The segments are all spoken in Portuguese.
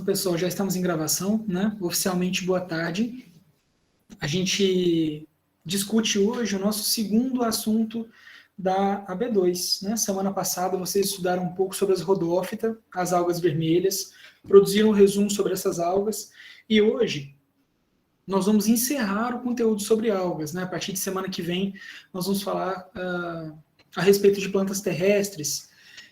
pessoal, já estamos em gravação, né? Oficialmente, boa tarde. A gente discute hoje o nosso segundo assunto da AB2, né? Semana passada vocês estudaram um pouco sobre as rodófitas, as algas vermelhas, produziram um resumo sobre essas algas, e hoje nós vamos encerrar o conteúdo sobre algas, né? A partir de semana que vem nós vamos falar a respeito de plantas terrestres.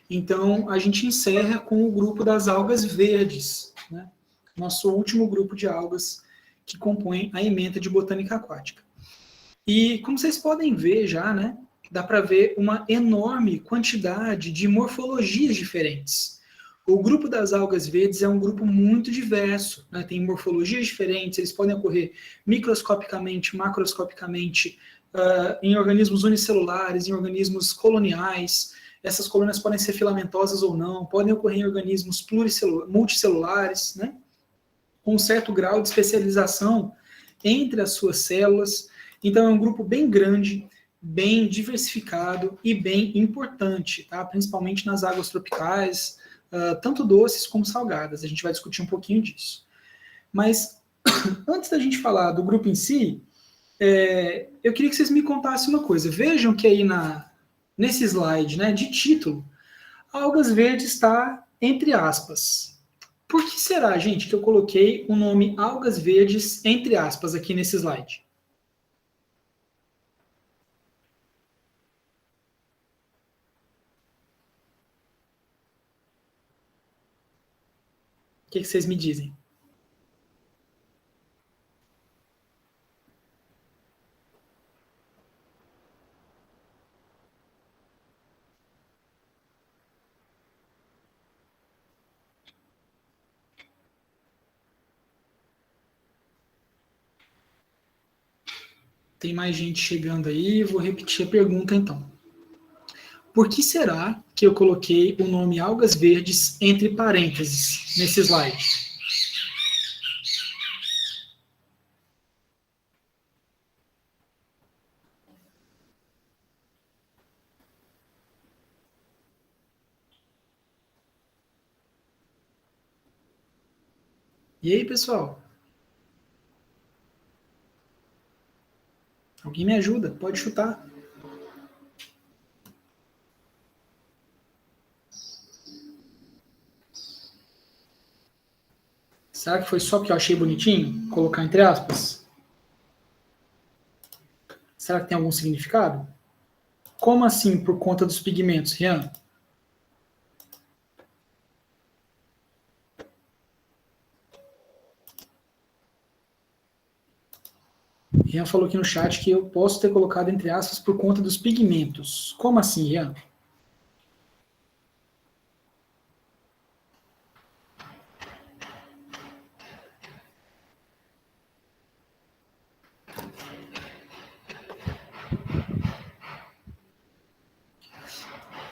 Então, a gente encerra com o grupo das algas verdes, né? Nosso último grupo de algas que compõe a ementa de botânica aquática. E, como vocês podem ver já, né, dá para ver uma enorme quantidade de morfologias diferentes. O grupo das algas verdes é um grupo muito diverso, né? Tem morfologias diferentes, eles podem ocorrer microscopicamente, macroscopicamente, em organismos unicelulares, em organismos coloniais. Essas colônias podem ser filamentosas ou não, podem ocorrer em organismos multicelulares, né? Com um certo grau de especialização entre as suas células. Então, é um grupo bem grande, bem diversificado e bem importante, tá? Principalmente nas águas tropicais, tanto doces como salgadas. A gente vai discutir um pouquinho disso. Mas, antes da gente falar do grupo em si, eu queria que vocês me contassem uma coisa. Vejam que aí nesse slide, né, de título, algas verdes está entre aspas. Por que será, gente, que eu coloquei o nome algas verdes entre aspas aqui nesse slide? O que vocês me dizem? Tem mais gente chegando aí, vou repetir a pergunta então. Por que será que eu coloquei o nome algas verdes entre parênteses nesse slide? E aí, pessoal? Alguém me ajuda? Pode chutar. Será que foi só porque eu achei bonitinho colocar entre aspas? Será que tem algum significado? Como assim por conta dos pigmentos, Rian? Rian falou aqui no chat que eu posso ter colocado entre aspas por conta dos pigmentos. Como assim, Rian?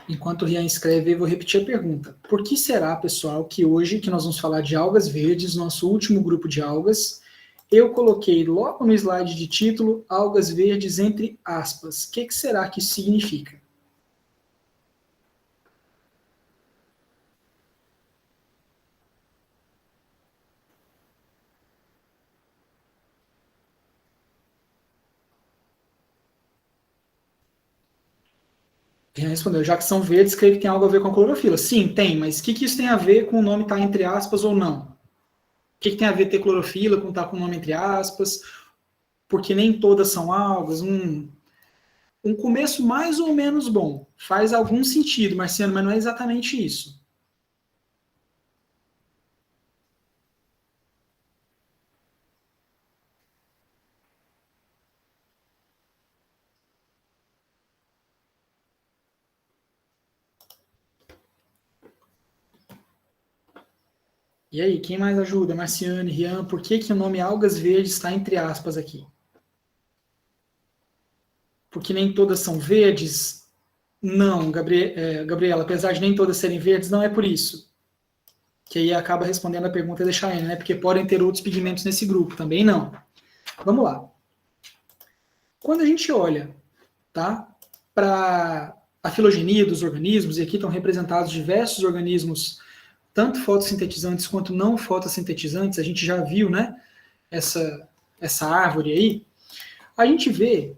Enquanto o Rian escreve, eu vou repetir a pergunta. Por que será, pessoal, que hoje, que nós vamos falar de algas verdes, nosso último grupo de algas, eu coloquei logo no slide de título, algas verdes entre aspas. O que será que isso significa? Rian respondeu, já que são verdes, creio que tem algo a ver com a clorofila. Sim, tem, mas o que isso tem a ver com o nome estar entre aspas ou não? O que tem a ver ter clorofila com estar com o nome entre aspas? Porque nem todas são algas. Um começo mais ou menos bom. Faz algum sentido, Marciano, mas não é exatamente isso. E aí, quem mais ajuda? Marciane, Rian, por que o nome algas verdes está entre aspas aqui? Porque nem todas são verdes? Não, Gabriela, apesar de nem todas serem verdes, não é por isso. Que aí acaba respondendo a pergunta da Chayane, né? Porque podem ter outros pigmentos nesse grupo, também não. Vamos lá. Quando a gente olha, tá, para a filogenia dos organismos, e aqui estão representados diversos organismos tanto fotossintetizantes quanto não fotossintetizantes, a gente já viu, né, essa árvore aí, a gente vê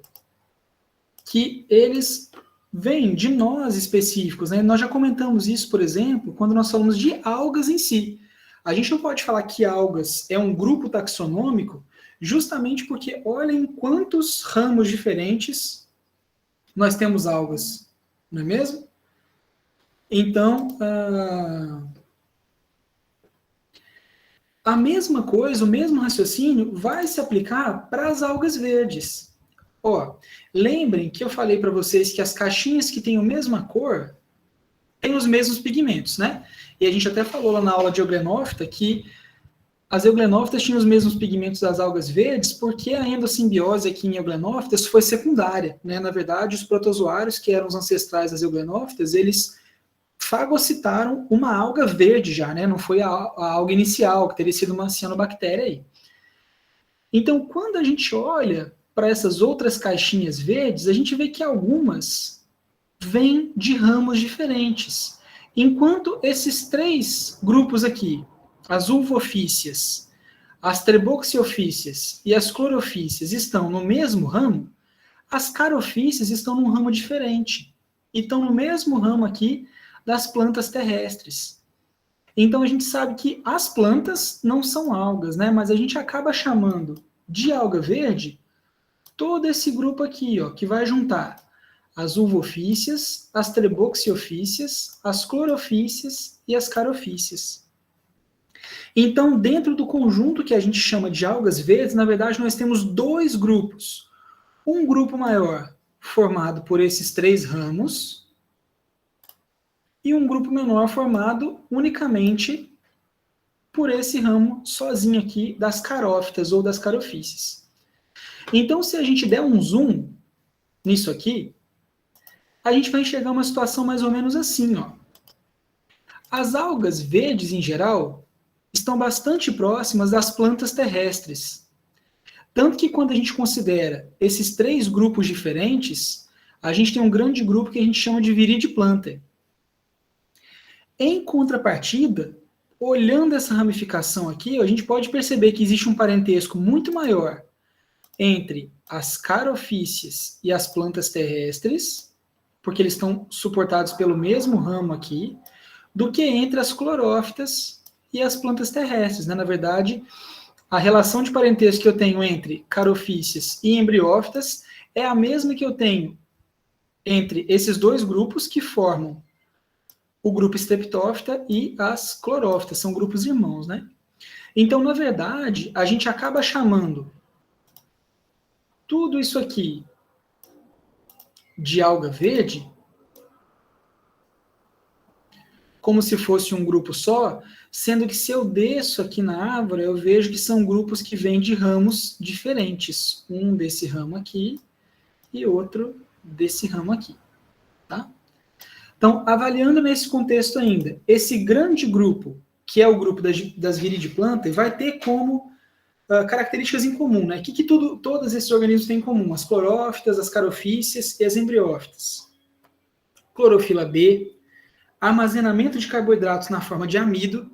que eles vêm de nós específicos, né? Nós já comentamos isso, por exemplo, quando nós falamos de algas em si. A gente não pode falar que algas é um grupo taxonômico, justamente porque olhem quantos ramos diferentes nós temos algas, não é mesmo? Então, a mesma coisa, o mesmo raciocínio vai se aplicar para as algas verdes. Ó, lembrem que eu falei para vocês que as caixinhas que têm a mesma cor têm os mesmos pigmentos, né? E a gente até falou lá na aula de Euglenófita que as Euglenófitas tinham os mesmos pigmentos das algas verdes porque a endossimbiose aqui em Euglenófitas foi secundária, né? Na verdade, os protozoários, que eram os ancestrais das Euglenófitas, eles fagocitaram uma alga verde já, né? Não foi a alga inicial, que teria sido uma cianobactéria aí. Então, quando a gente olha para essas outras caixinhas verdes, a gente vê que algumas vêm de ramos diferentes. Enquanto esses três grupos aqui, as ulvofícias, as treboxiofícias e as clorofícias, estão no mesmo ramo, as carofícias estão num ramo diferente. E estão no mesmo ramo aqui das plantas terrestres. Então a gente sabe que as plantas não são algas, né? Mas a gente acaba chamando de alga verde todo esse grupo aqui, ó, que vai juntar as ulvofícias, as treboxiofícias, as clorofícias e as carofícias. Então, dentro do conjunto que a gente chama de algas verdes, na verdade nós temos dois grupos. Um grupo maior, formado por esses três ramos, e um grupo menor formado unicamente por esse ramo sozinho aqui das carófitas ou das carofícias. Então, se a gente der um zoom nisso aqui, a gente vai enxergar uma situação mais ou menos assim, ó. As algas verdes, em geral, estão bastante próximas das plantas terrestres. Tanto que quando a gente considera esses três grupos diferentes, a gente tem um grande grupo que a gente chama de viridiplantae. Em contrapartida, olhando essa ramificação aqui, a gente pode perceber que existe um parentesco muito maior entre as carofícias e as plantas terrestres, porque eles estão suportados pelo mesmo ramo aqui, do que entre as clorófitas e as plantas terrestres, né? Na verdade, a relação de parentesco que eu tenho entre carofícias e embriófitas é a mesma que eu tenho entre esses dois grupos que formam o grupo Streptófita e as clorófitas, são grupos irmãos, né? Então, na verdade, a gente acaba chamando tudo isso aqui de alga verde como se fosse um grupo só, sendo que se eu desço aqui na árvore, eu vejo que são grupos que vêm de ramos diferentes. Um desse ramo aqui e outro desse ramo aqui, tá? Então, avaliando nesse contexto ainda, esse grande grupo, que é o grupo das viridiplantae, vai ter como características em comum, né? O que todos esses organismos têm em comum? As clorófitas, as carofícias e as embriófitas. Clorofila B, armazenamento de carboidratos na forma de amido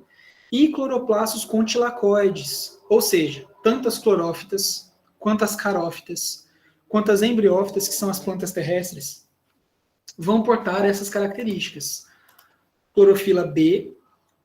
e cloroplastos contilacoides, ou seja, tanto as clorófitas, quanto as carófitas, quanto as embriófitas, que são as plantas terrestres, vão portar essas características. Clorofila B,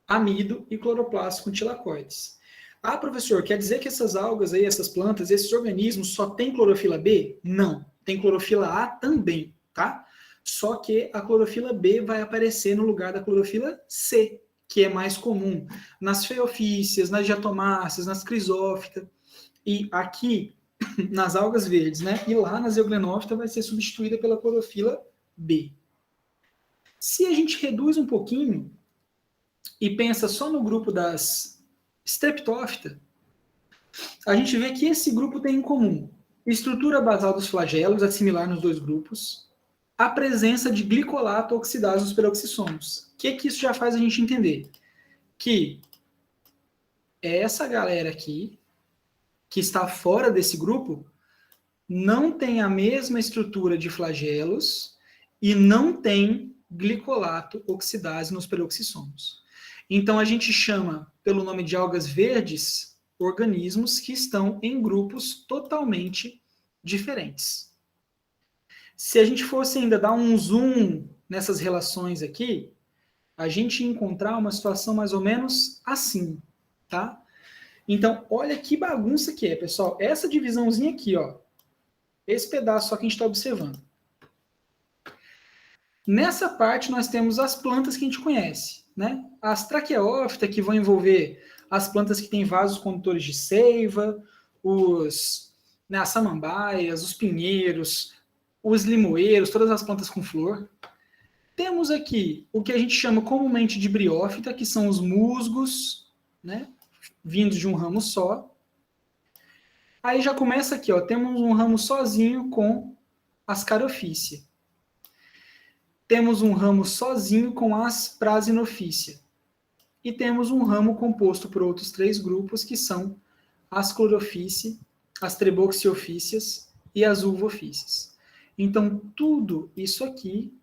amido e cloroplastos contilacoides. Ah, professor, quer dizer que essas algas aí, essas plantas, esses organismos só têm clorofila B? Não, tem clorofila A também, tá? Só que a clorofila B vai aparecer no lugar da clorofila C, que é mais comum nas feofícias, nas diatomáceas, nas crisófitas, e aqui nas algas verdes, né? E lá nas euglenófitas vai ser substituída pela clorofila B. Se a gente reduz um pouquinho e pensa só no grupo das Streptófita, a gente vê que esse grupo tem em comum estrutura basal dos flagelos, é similar nos dois grupos, a presença de glicolato oxidase nos peroxissomos. O que isso já faz a gente entender? Que essa galera aqui, que está fora desse grupo, não tem a mesma estrutura de flagelos e não tem glicolato oxidase nos peroxissomos. Então, a gente chama, pelo nome de algas verdes, organismos que estão em grupos totalmente diferentes. Se a gente fosse ainda dar um zoom nessas relações aqui, a gente ia encontrar uma situação mais ou menos assim, tá? Então, olha que bagunça que é, pessoal. Essa divisãozinha aqui, ó, esse pedaço só que a gente está observando. Nessa parte, nós temos as plantas que a gente conhece, né? As traqueófitas, que vão envolver as plantas que têm vasos condutores de seiva, as samambaias, os pinheiros, os limoeiros, todas as plantas com flor. Temos aqui o que a gente chama comumente de briófita, que são os musgos, né? Vindos de um ramo só. Aí já começa aqui, ó, temos um ramo sozinho com as Carophyceae. Temos um ramo sozinho com as Prasinophyceae. E temos um ramo composto por outros 3 grupos, que são as Chlorophyceae, as Treboxiophyceas e as Ulvophyceas. Então, tudo isso aqui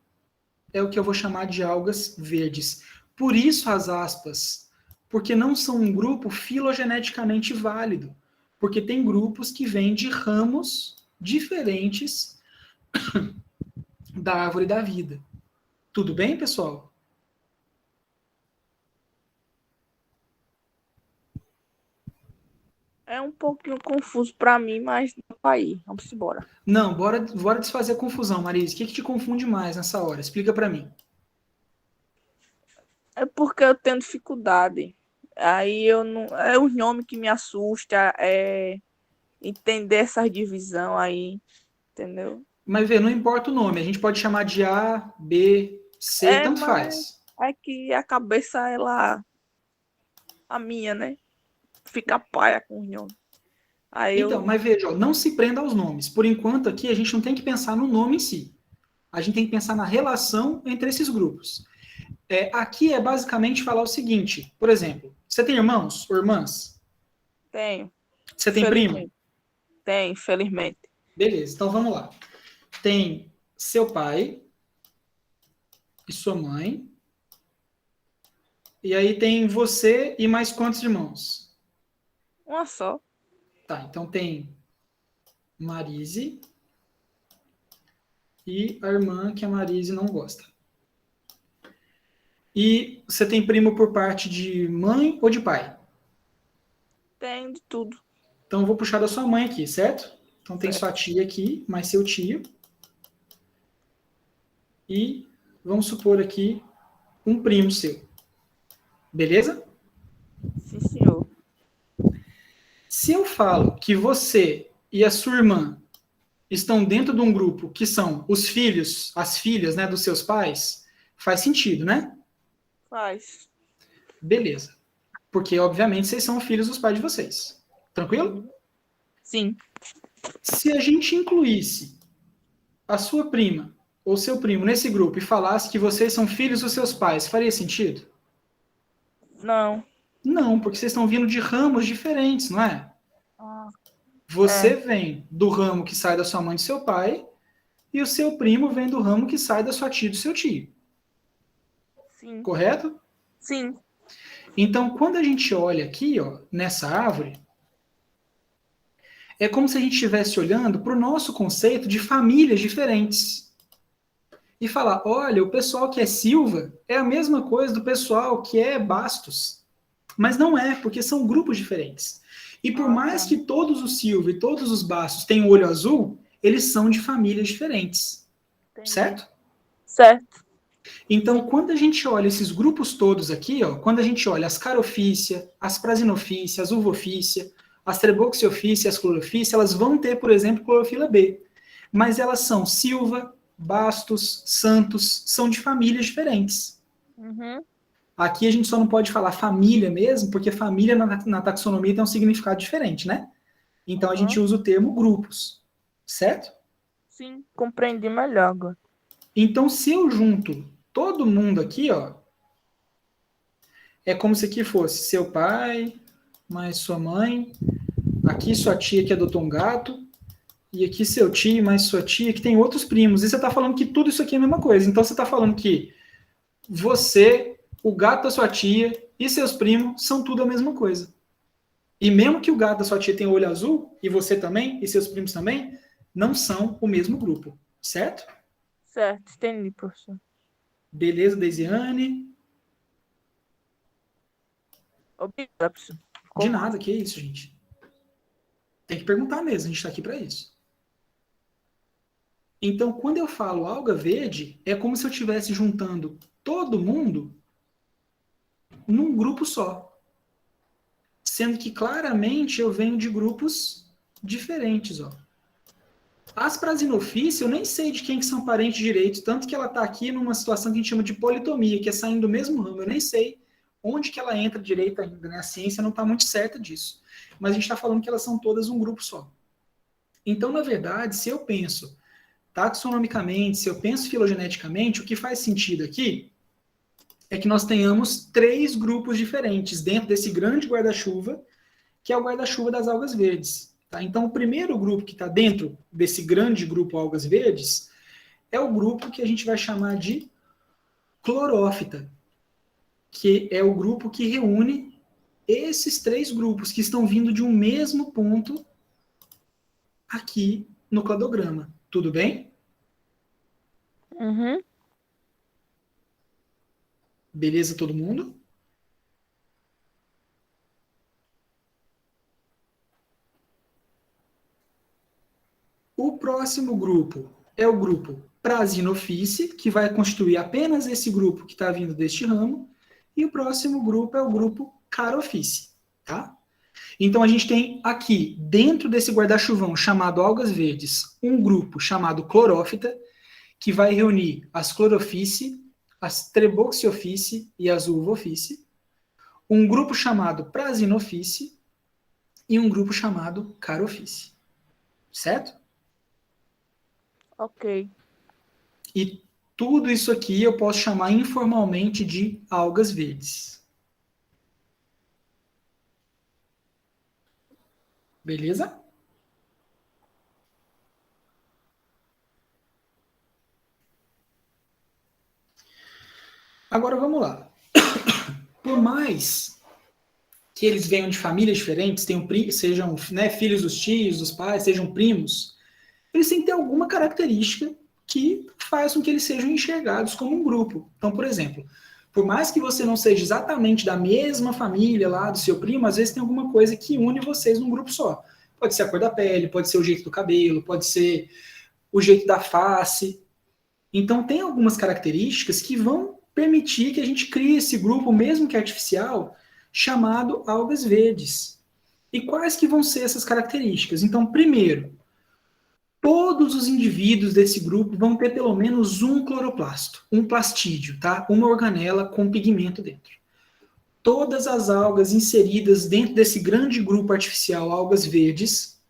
é o que eu vou chamar de algas verdes. Por isso as aspas, porque não são um grupo filogeneticamente válido, porque tem grupos que vêm de ramos diferentes da árvore da vida. Tudo bem, pessoal? É um pouquinho confuso para mim, mas dá pra ir. Vamos embora. Não, bora desfazer a confusão, Marise. O que te confunde mais nessa hora? Explica para mim. É porque eu tenho dificuldade. Aí eu não. É o nome que me assusta, é entender essa divisão aí, entendeu? Mas vê, não importa o nome, a gente pode chamar de A, B, C, É, tanto mas faz. é que a cabeça, ela. A minha, né? Fica paia com o nome. Aí Então, eu. mas veja, ó, não se prenda aos nomes. Por enquanto aqui a gente não tem que pensar no nome em si. A gente tem que pensar na relação entre esses grupos. Aqui é basicamente falar o seguinte, por exemplo, você tem irmãos ou irmãs? Tenho. Você tem primo? Felizmente. Tenho, infelizmente. Beleza, então vamos lá. Tem seu pai e sua mãe. E aí tem você e mais quantos irmãos? Uma só. Tá, então tem Marise e a irmã que a Marise não gosta. E você tem primo por parte de mãe ou de pai? Tem de tudo. Então eu vou puxar da sua mãe aqui, certo? Então tem sua Certo. tia aqui, mais seu tio. E vamos supor aqui um primo seu. Beleza? Sim, senhor. Se eu falo que você e a sua irmã estão dentro de um grupo que são os filhos, as filhas, né, dos seus pais, faz sentido, né? Faz. Beleza. Porque, obviamente, vocês são filhos dos pais de vocês. Tranquilo? Sim. Se a gente incluísse a sua prima ou seu primo nesse grupo e falasse que vocês são filhos dos seus pais, faria sentido? Não. Não, porque vocês estão vindo de ramos diferentes, não é? Ah, Você é. vem do ramo que sai da sua mãe e do seu pai, e o seu primo vem do ramo que sai da sua tia e do seu tio. Sim. Correto? Sim. Então, quando a gente olha aqui, ó, nessa árvore, é como se a gente estivesse olhando para o nosso conceito de famílias diferentes. E falar, olha, o pessoal que é Silva é a mesma coisa do pessoal que é Bastos. Mas não é, porque são grupos diferentes. E por mais Tá. que todos os Silva e todos os Bastos tenham olho azul, eles são de famílias diferentes. Entendi. Certo? Certo. Então, quando a gente olha esses grupos todos aqui, ó, quando a gente olha as Carophyceae, as Prasinophyceae, as Ulvophyceae, as Treboxiophyceae, as Chlorophyceae, elas vão ter, por exemplo, clorofila B. Mas elas são Silva, Bastos, Santos, são de famílias diferentes. Uhum. Aqui a gente só não pode falar família mesmo, porque família na taxonomia tem um significado diferente, né? Então a gente usa o termo grupos, certo? Sim, compreendi melhor agora. Então se eu junto todo mundo aqui, ó, é como se aqui fosse seu pai, mais sua mãe, aqui sua tia que adotou um gato, e aqui seu tio, mais sua tia que tem outros primos. E você está falando que tudo isso aqui é a mesma coisa. Então você está falando que você, o gato da sua tia e seus primos são tudo a mesma coisa. E mesmo que o gato da sua tia tenha olho azul, e você também, e seus primos também, não são o mesmo grupo, certo? Certo, entendi, professor. Beleza, Deisiane? Obrigada, professor. Ficou De massa. nada, que isso, gente. Tem que perguntar mesmo, a gente está aqui para isso. Então, quando eu falo alga verde, é como se eu estivesse juntando todo mundo num grupo só. Sendo que claramente eu venho de grupos diferentes, ó. As prasinofícia, eu nem sei de quem que são parentes direitos, tanto que ela está aqui numa situação que a gente chama de politomia, que é saindo do mesmo ramo. Eu nem sei onde que ela entra direito ainda, né? A ciência não está muito certa disso. Mas a gente está falando que elas são todas um grupo só. Então, na verdade, se eu penso taxonomicamente, se eu penso filogeneticamente, o que faz sentido aqui é que nós tenhamos 3 grupos diferentes dentro desse grande guarda-chuva, que é o guarda-chuva das algas verdes. Tá? Então, o primeiro grupo que está dentro desse grande grupo algas verdes é o grupo que a gente vai chamar de clorófita, que é o grupo que reúne esses 3 grupos que estão vindo de um mesmo ponto aqui no cladograma. Tudo bem? Uhum. Beleza, todo mundo? O próximo grupo é o grupo Prasinophyce, que vai constituir apenas esse grupo que está vindo deste ramo, e o próximo grupo é o grupo Carophyce, tá? Então a gente tem aqui, dentro desse guarda-chuvão chamado algas verdes, um grupo chamado Clorófita, que vai reunir as Clorophyce, as Treboxiophyce e as Ulvophyce, um grupo chamado Prasinophyce e um grupo chamado Carophyce. Certo? Ok. E tudo isso aqui eu posso chamar informalmente de algas verdes. Beleza? Agora vamos lá. Por mais que eles venham de famílias diferentes, sejam, né, filhos dos tios, dos pais, sejam primos, eles têm que ter alguma característica que faz com que eles sejam enxergados como um grupo. Então, por exemplo, por mais que você não seja exatamente da mesma família lá do seu primo, às vezes tem alguma coisa que une vocês num grupo só. Pode ser a cor da pele, pode ser o jeito do cabelo, pode ser o jeito da face. Então, tem algumas características que vão permitir que a gente crie esse grupo, mesmo que artificial, chamado algas verdes. E quais que vão ser essas características? Então, primeiro, todos os indivíduos desse grupo vão ter pelo menos um cloroplasto, um plastídeo, tá? Uma organela com pigmento dentro. Todas as algas inseridas dentro desse grande grupo artificial, algas verdes,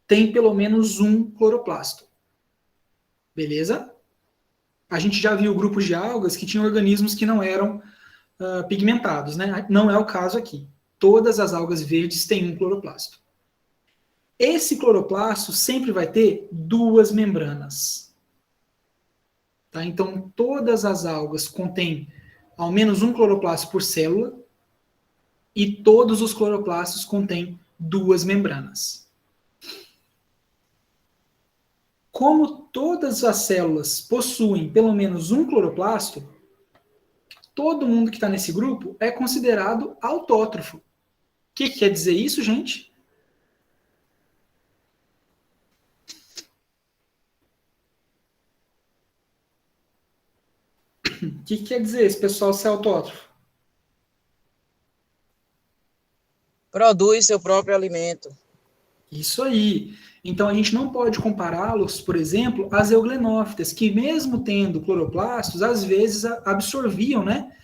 têm pelo menos um cloroplasto. Beleza? A gente já viu grupos de algas que tinham organismos que não eram pigmentados, né? Não é o caso aqui. Todas as algas verdes têm um cloroplasto. Esse cloroplasto sempre vai ter 2 membranas. Tá? Então, todas as algas contêm ao menos um cloroplasto por célula e todos os cloroplastos contêm 2 membranas. Como todas as células possuem pelo menos um cloroplasto, todo mundo que está nesse grupo é considerado autótrofo. O que quer dizer isso, gente? O que quer dizer esse pessoal ser autótrofo? Produz seu próprio alimento. Isso aí. Então a gente não pode compará-los, por exemplo, às euglenófitas, que mesmo tendo cloroplastos, às vezes absorviam, né,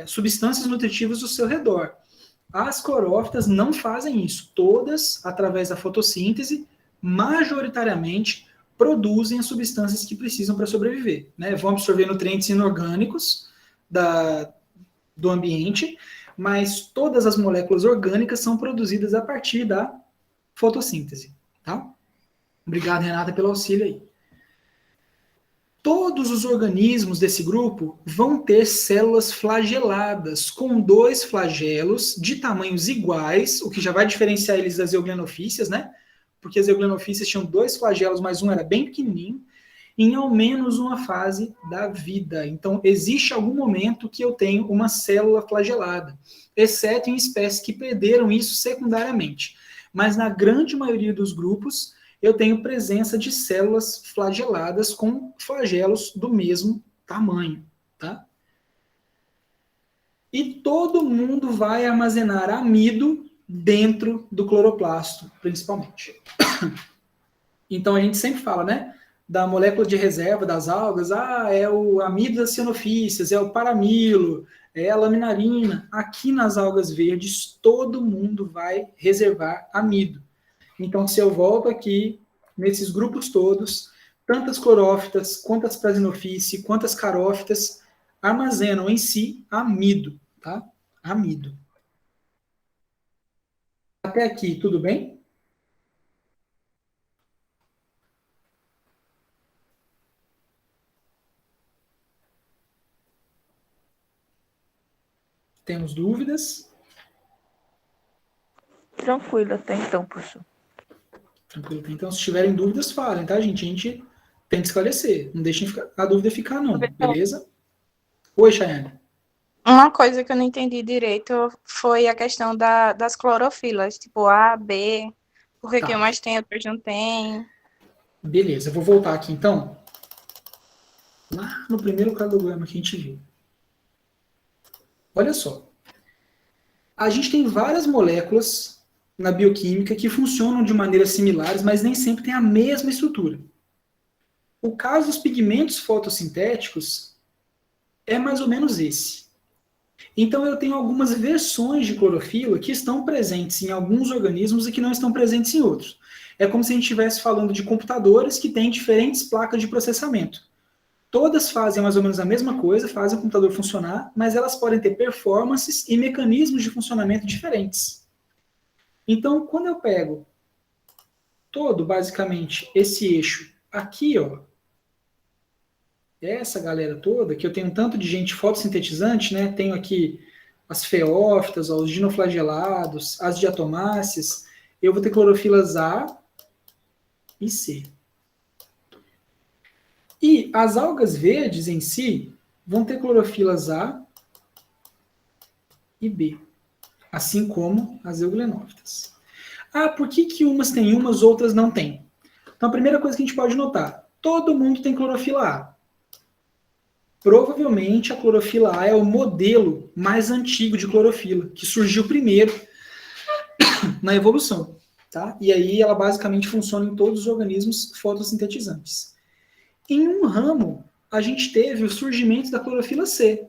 substâncias nutritivas do seu redor. As clorófitas não fazem isso. Todas, através da fotossíntese, majoritariamente produzem as substâncias que precisam para sobreviver. Né? Vão absorver nutrientes inorgânicos do ambiente, mas todas as moléculas orgânicas são produzidas a partir da fotossíntese. Tá? Obrigado, Renata, pelo auxílio aí. Todos os organismos desse grupo vão ter células flageladas, com 2 flagelos de tamanhos iguais, o que já vai diferenciar eles das euglenofíceas, né? Porque as euglenofíceas tinham 2 flagelos, mas um era bem pequenininho, em ao menos uma fase da vida. Então, existe algum momento que eu tenho uma célula flagelada, exceto em espécies que perderam isso secundariamente. Mas na grande maioria dos grupos, eu tenho presença de células flageladas com flagelos do mesmo tamanho, tá? E todo mundo vai armazenar amido dentro do cloroplasto, principalmente. Então a gente sempre fala, né, da molécula de reserva das algas, é o amido das cianofíceas, é o paramilo, é a laminarina. Aqui nas algas verdes, todo mundo vai reservar amido. Então, se eu volto aqui, nesses grupos todos, tantas clorófitas, quanto as prasinophyceae, quanto as carófitas, armazenam em si amido, tá? Amido. Até aqui, tudo bem? Temos dúvidas? Tranquilo até então, professor. Tranquilo. Então, se tiverem dúvidas, falem, tá, gente? A gente tem que esclarecer. Não deixem a dúvida ficar, não. Beleza? Oi, Chayane. Uma coisa que eu não entendi direito foi a questão das clorofilas, tipo A, B, por que Tá. umas tem, outras não tem. Beleza, eu vou voltar aqui, então. Lá no primeiro cladograma que a gente viu. Olha só. A gente tem várias moléculas na bioquímica que funcionam de maneiras similares, mas nem sempre têm a mesma estrutura. O caso dos pigmentos fotossintéticos é mais ou menos esse. Então eu tenho algumas versões de clorofila que estão presentes em alguns organismos e que não estão presentes em outros. É como se a gente estivesse falando de computadores que têm diferentes placas de processamento. Todas fazem mais ou menos a mesma coisa, fazem o computador funcionar, mas elas podem ter performances e mecanismos de funcionamento diferentes. Então, quando eu pego basicamente, esse eixo aqui, ó, essa galera toda, que eu tenho um tanto de gente fotossintetizante, né? Tenho aqui as feófitas, ó, os dinoflagelados, as diatomáceas, eu vou ter clorofilas A e C. E as algas verdes em si vão ter clorofilas A e B, assim como as euglenófitas. Por que umas têm umas, outras não têm? Então, a primeira coisa que a gente pode notar, todo mundo tem clorofila A. Provavelmente a clorofila A é o modelo mais antigo de clorofila, que surgiu primeiro na evolução. Tá? E aí ela basicamente funciona em todos os organismos fotossintetizantes. Em um ramo, a gente teve o surgimento da clorofila C,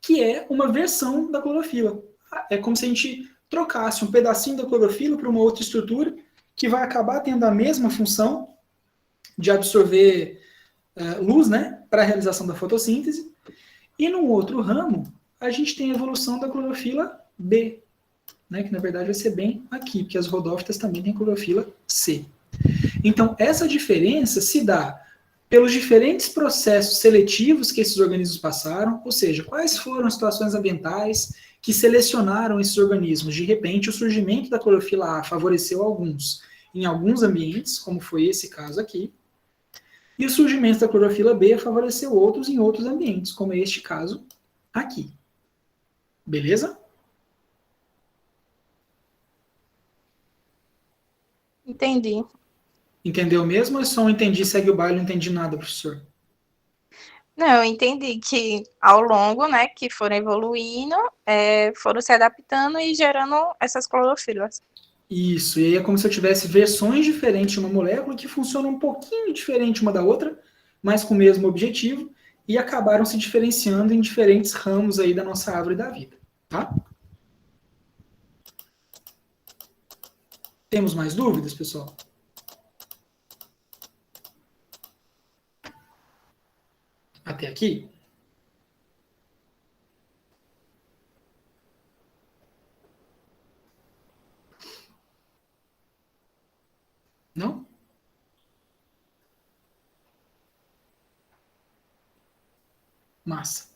que é uma versão da clorofila. É como se a gente trocasse um pedacinho da clorofila para uma outra estrutura, que vai acabar tendo a mesma função de absorver luz, né, para a realização da fotossíntese. E num outro ramo, a gente tem a evolução da clorofila B, né, que na verdade vai ser bem aqui, porque as rodófitas também têm clorofila C. Então, essa diferença se dá pelos diferentes processos seletivos que esses organismos passaram, ou seja, quais foram as situações ambientais que selecionaram esses organismos. De repente, o surgimento da clorofila A favoreceu alguns em alguns ambientes, como foi esse caso aqui, e o surgimento da clorofila B favoreceu outros em outros ambientes, como é este caso aqui. Beleza? Entendi. Entendeu mesmo ou é só um entendi, segue o baile, não entendi nada, professor? Não, eu entendi que ao longo, né, que foram evoluindo, foram se adaptando e gerando essas clorofilas. Isso, e aí é como se eu tivesse versões diferentes de uma molécula que funcionam um pouquinho diferente uma da outra, mas com o mesmo objetivo, e acabaram se diferenciando em diferentes ramos aí da nossa árvore da vida, tá? Temos mais dúvidas, pessoal? Até aqui? Não? Massa.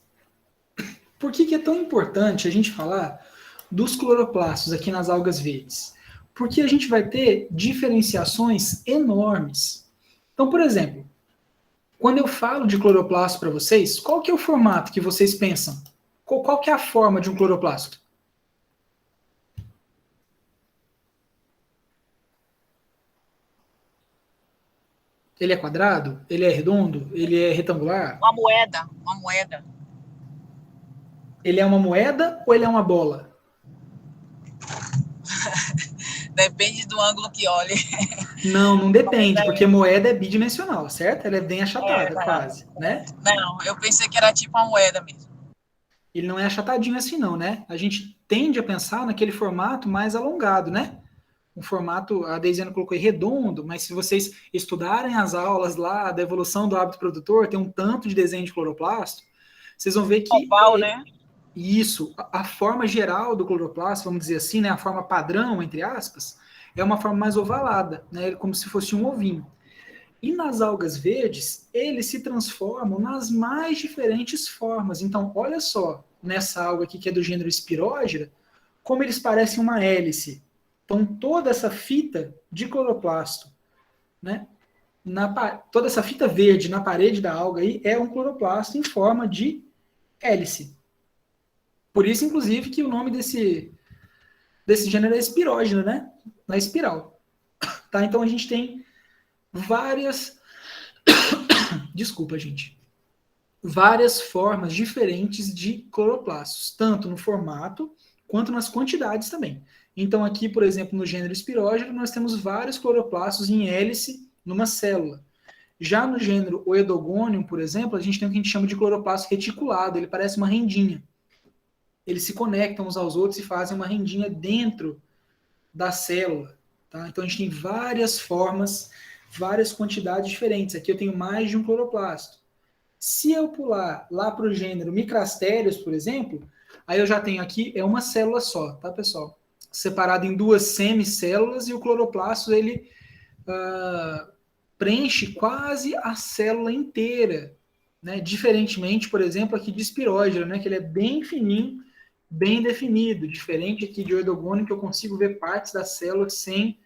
Por que é tão importante a gente falar dos cloroplastos aqui nas algas verdes? Porque a gente vai ter diferenciações enormes. Então, por exemplo, quando eu falo de cloroplasto para vocês, qual que é o formato que vocês pensam? Qual que é a forma de um cloroplasto? Ele é quadrado? Ele é redondo? Ele é retangular? Uma moeda, uma moeda. Ele é uma moeda ou ele é uma bola? Depende do ângulo que olhe. Não depende, porque moeda é bidimensional, certo? Ela é bem achatada, É, quase, né? Não, eu pensei que era tipo uma moeda mesmo. Ele não é achatadinho assim não, né? A gente tende a pensar naquele formato mais alongado, né? Um formato, a Deisiane colocou aí, redondo, mas se vocês estudarem as aulas lá da evolução do hábito produtor, tem um tanto de desenho de cloroplasto, vocês vão ver que Oval, né? isso, a forma geral do cloroplasto, vamos dizer assim, né, a forma padrão, entre aspas, é uma forma mais ovalada, né, como se fosse um ovinho. E nas algas verdes, eles se transformam nas mais diferentes formas. Então, olha só, nessa alga aqui que é do gênero Spirogyra, como eles parecem uma hélice. Então, toda essa fita de cloroplasto, né, toda essa fita verde na parede da alga aí é um cloroplasto em forma de hélice. Por isso, inclusive, que o nome desse gênero é Spirogyra, né? Na espiral. Tá? Então, a gente tem várias... Desculpa, gente. Várias formas diferentes de cloroplastos, tanto no formato quanto nas quantidades também. Então, aqui, por exemplo, no gênero Spirogyra, nós temos vários cloroplastos em hélice numa célula. Já no gênero Oedogonium, por exemplo, a gente tem o que a gente chama de cloroplasto reticulado, ele parece uma rendinha. Eles se conectam uns aos outros e fazem uma rendinha dentro da célula. Tá? Então, a gente tem várias formas, várias quantidades diferentes. Aqui eu tenho mais de um cloroplasto. Se eu pular lá para o gênero Micrastérios, por exemplo, aí eu já tenho aqui, é uma célula só, tá, pessoal? Separado em duas semicélulas e o cloroplasto, ele preenche quase a célula inteira, né? Diferentemente, por exemplo, aqui de Spirogyra, né? Que ele é bem fininho, bem definido, diferente aqui de Oedogonium, que eu consigo ver partes da célula sem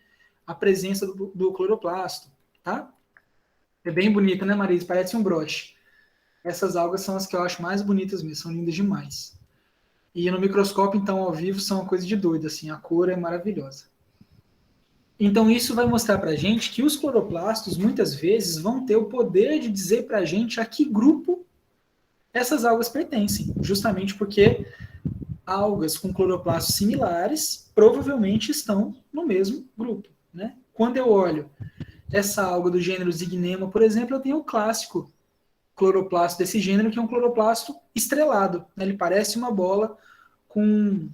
a presença do cloroplasto, tá? É bem bonita, né, Marisa? Parece um broche. Essas algas são as que eu acho mais bonitas mesmo, são lindas demais. E no microscópio, então, ao vivo, são uma coisa de doido, assim, a cor é maravilhosa. Então, isso vai mostrar pra gente que os cloroplastos, muitas vezes, vão ter o poder de dizer pra gente a que grupo essas algas pertencem, justamente porque algas com cloroplastos similares provavelmente estão no mesmo grupo, né? Quando eu olho essa alga do gênero Zygnema, por exemplo, eu tenho o clássico cloroplasto desse gênero, que é um cloroplasto estrelado, né? Ele parece uma bola com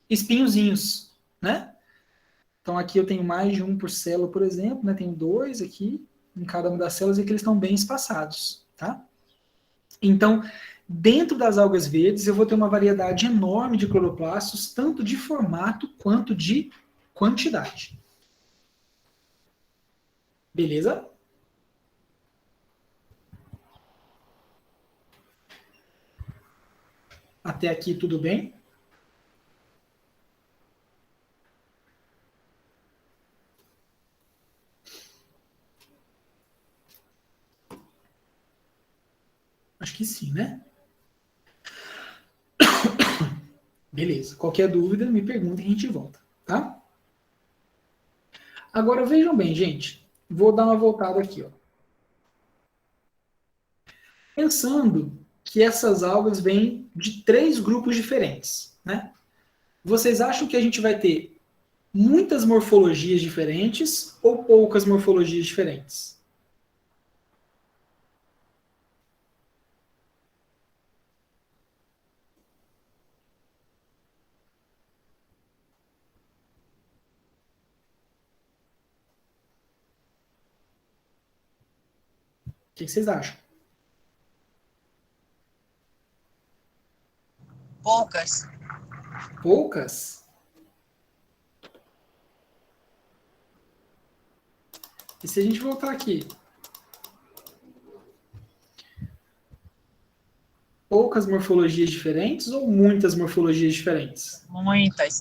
espinhozinhos, né? Então aqui eu tenho mais de um por célula, por exemplo, né? Tenho dois aqui em cada uma das células e que eles estão bem espaçados, tá? Então, dentro das algas verdes, eu vou ter uma variedade enorme de cloroplastos, tanto de formato quanto de quantidade. Beleza? Até aqui tudo bem? Acho que sim, né? Beleza. Qualquer dúvida, me pergunta e a gente volta, tá? Agora vejam bem, gente. Vou dar uma voltada aqui, ó. Pensando que essas algas vêm de 3 grupos diferentes, né? Vocês acham que a gente vai ter muitas morfologias diferentes ou poucas morfologias diferentes? O que vocês acham? Poucas. Poucas? E se a gente voltar aqui? Poucas morfologias diferentes ou muitas morfologias diferentes? Muitas.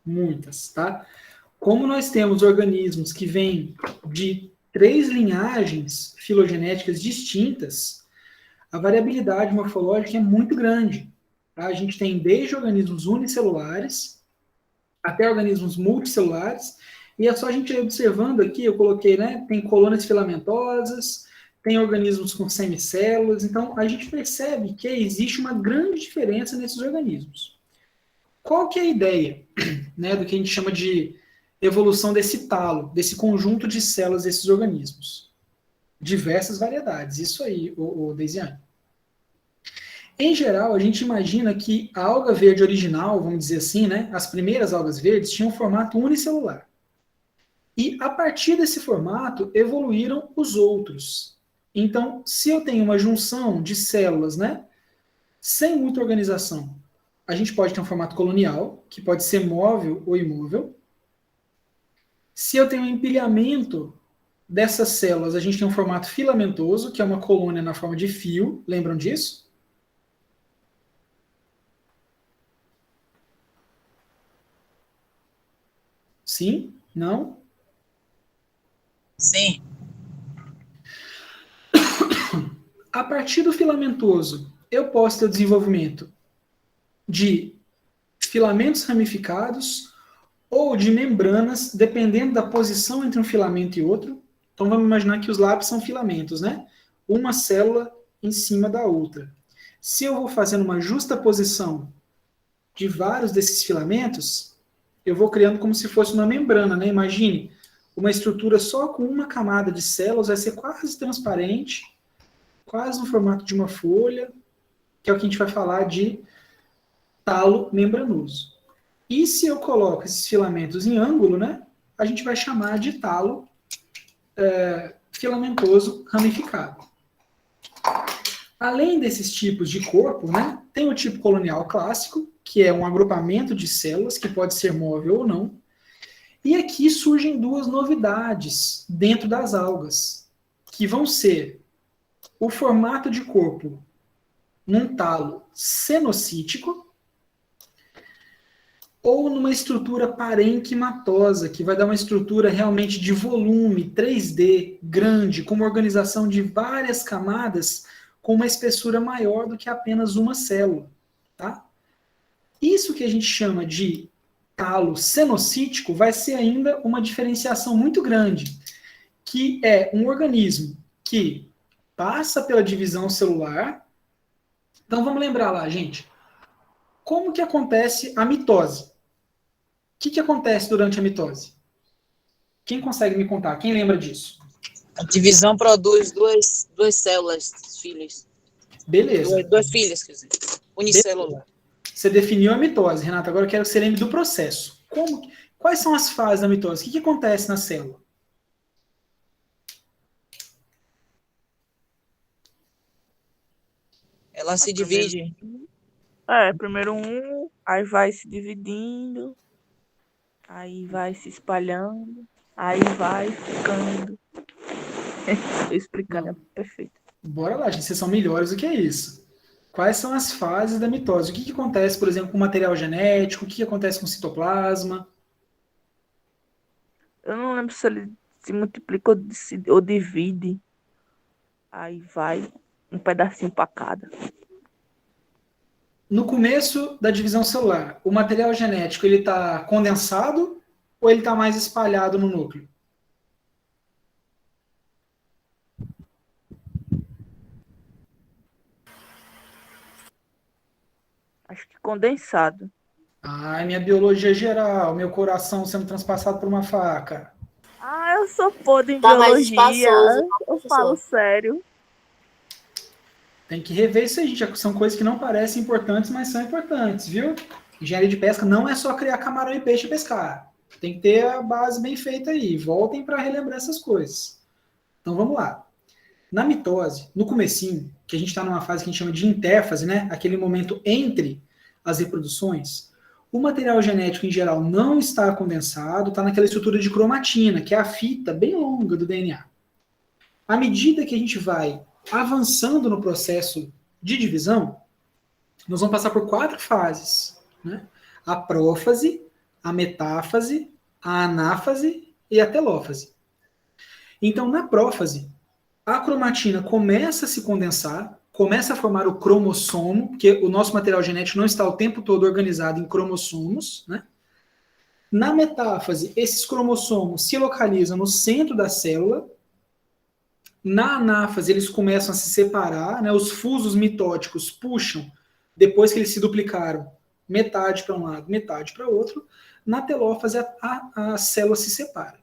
Muitas, tá? Como nós temos organismos que vêm de 3 linhagens filogenéticas distintas, a variabilidade morfológica é muito grande. Tá? A gente tem desde organismos unicelulares até organismos multicelulares, e é só a gente ir observando aqui, eu coloquei, né, tem colônias filamentosas, tem organismos com semicélulas, então a gente percebe que existe uma grande diferença nesses organismos. Qual que é a ideia, né, do que a gente chama de evolução desse talo, desse conjunto de células desses organismos? Diversas variedades, isso aí, o Deisiane. Em geral, a gente imagina que a alga verde original, vamos dizer assim, né, as primeiras algas verdes tinham um formato unicelular. E a partir desse formato evoluíram os outros. Então, se eu tenho uma junção de células, né, sem muita organização, a gente pode ter um formato colonial, que pode ser móvel ou imóvel. Se eu tenho um empilhamento dessas células, a gente tem um formato filamentoso, que é uma colônia na forma de fio. Lembram disso? Sim? Não? Sim. A partir do filamentoso, eu posso ter o desenvolvimento de filamentos ramificados ou de membranas, dependendo da posição entre um filamento e outro. Então vamos imaginar que os lápis são filamentos, né? Uma célula em cima da outra. Se eu vou fazendo uma justa posição de vários desses filamentos, eu vou criando como se fosse uma membrana, né? Imagine, uma estrutura só com uma camada de células vai ser quase transparente, quase no formato de uma folha, que é o que a gente vai falar de talo membranoso. E se eu coloco esses filamentos em ângulo, né, a gente vai chamar de talo filamentoso ramificado. Além desses tipos de corpo, né, tem o tipo colonial clássico, que é um agrupamento de células, que pode ser móvel ou não. E aqui surgem duas novidades dentro das algas, que vão ser o formato de corpo num talo cenocítico ou numa estrutura parenquimatosa, que vai dar uma estrutura realmente de volume, 3D, grande, com uma organização de várias camadas, com uma espessura maior do que apenas uma célula. Tá? Isso que a gente chama de talo cenocítico vai ser ainda uma diferenciação muito grande, que é um organismo que passa pela divisão celular. Então vamos lembrar lá, gente. Como que acontece a mitose? O que acontece durante a mitose? Quem consegue me contar? Quem lembra disso? A divisão produz duas células filhas. Beleza. Duas filhas, quer dizer. Unicelular. Você definiu a mitose, Renata. Agora eu quero que você lembre do processo. Quais são as fases da mitose? O que acontece na célula? Ela se divide. Primeiro aí vai se dividindo, aí vai se espalhando, aí vai ficando. Explicando, é perfeito. Bora lá, gente. Vocês são melhores do que isso. Quais são as fases da mitose? O que acontece, por exemplo, com o material genético? O que acontece com o citoplasma? Eu não lembro se ele se multiplica ou divide. Aí vai um pedacinho para cada. No começo da divisão celular, o material genético ele está condensado ou ele está mais espalhado no núcleo? Acho que condensado. Ai, minha biologia geral, meu coração sendo transpassado por uma faca. Eu sou podre em Tá mais biologia. espaçoso, Eu falo sério. Tem que rever isso aí, gente. São coisas que não parecem importantes, mas são importantes, viu? Engenharia de pesca não é só criar camarão e peixe e pescar. Tem que ter a base bem feita aí. Voltem para relembrar essas coisas. Então vamos lá. Na mitose, no comecinho, que a gente está numa fase que a gente chama de intérfase, né? Aquele momento entre as reproduções, o material genético em geral não está condensado, está naquela estrutura de cromatina, que é a fita bem longa do DNA. À medida que a gente vai avançando no processo de divisão, nós vamos passar por 4 fases, né? A prófase, a metáfase, a anáfase e a telófase. Então, na prófase, a cromatina começa a se condensar, começa a formar o cromossomo, porque o nosso material genético não está o tempo todo organizado em cromossomos, né? Na metáfase, esses cromossomos se localizam no centro da célula. Na anáfase, eles começam a se separar, né? Os fusos mitóticos puxam, depois que eles se duplicaram, metade para um lado, metade para o outro. Na telófase, a célula se separa.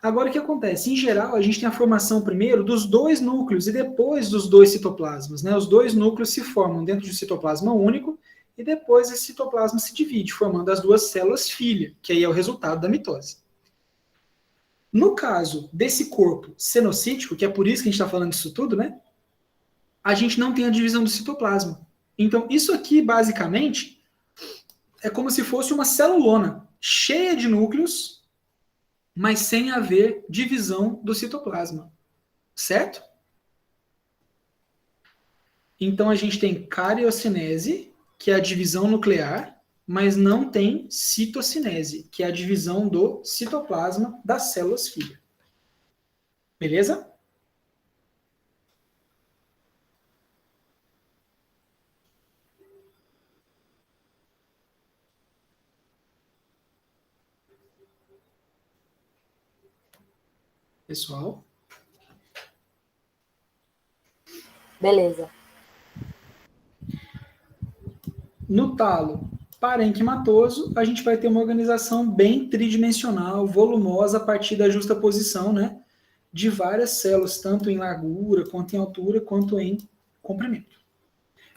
Agora, o que acontece? Em geral, a gente tem a formação primeiro dos 2 núcleos e depois dos 2 citoplasmas, né? Os 2 núcleos se formam dentro de um citoplasma único e depois esse citoplasma se divide, formando as 2 células filha, que aí é o resultado da mitose. No caso desse corpo cenocítico, que é por isso que a gente está falando disso tudo, né? A gente não tem a divisão do citoplasma. Então, isso aqui, basicamente, é como se fosse uma celulona cheia de núcleos, mas sem haver divisão do citoplasma. Certo? Então, a gente tem cariocinese, que é a divisão nuclear, mas não tem citocinese, que é a divisão do citoplasma das células filha. Beleza? Pessoal? Beleza. No talo parenquimatoso, a gente vai ter uma organização bem tridimensional, volumosa, a partir da justaposição, né, de várias células, tanto em largura, quanto em altura, quanto em comprimento.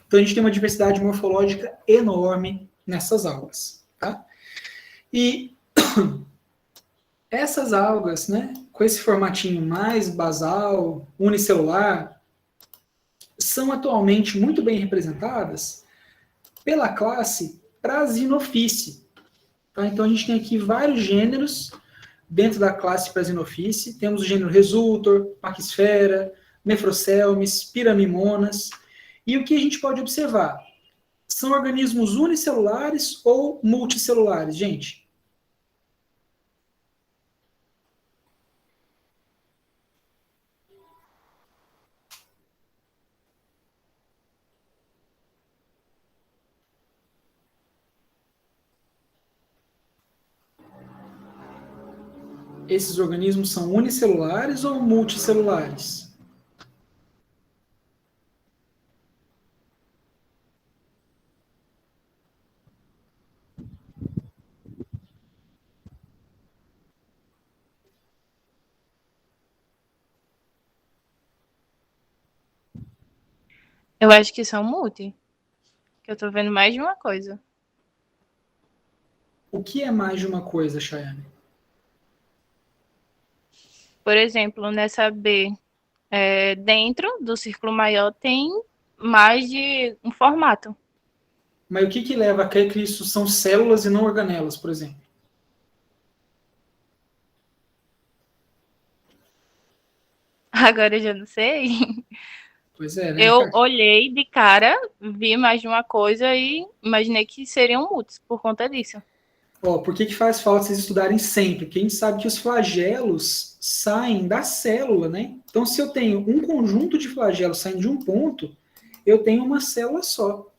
Então, a gente tem uma diversidade morfológica enorme nessas algas. Tá? E essas algas, né, com esse formatinho mais basal, unicelular, são atualmente muito bem representadas pela classe Prasinophyce. Tá? Então, a gente tem aqui vários gêneros dentro da classe Prasinophyce. Temos o gênero Resultor, Pachysphaera, Mefrocelmes, Piramimonas. E o que a gente pode observar? São organismos unicelulares ou multicelulares, gente? Esses organismos são unicelulares ou multicelulares? Eu acho que são multi. Que eu tô vendo mais de uma coisa. O que é mais de uma coisa, Chayane? Por exemplo, nessa B, dentro do círculo maior tem mais de um formato. Mas o que leva a crer que isso são células e não organelas, por exemplo? Agora eu já não sei. Pois é, né? Eu olhei de cara, vi mais de uma coisa e imaginei que seriam multis por conta disso. Ó, por que faz falta vocês estudarem sempre? Porque a gente sabe que os flagelos saem da célula, né? Então, se eu tenho um conjunto de flagelos saindo de um ponto, eu tenho uma célula só.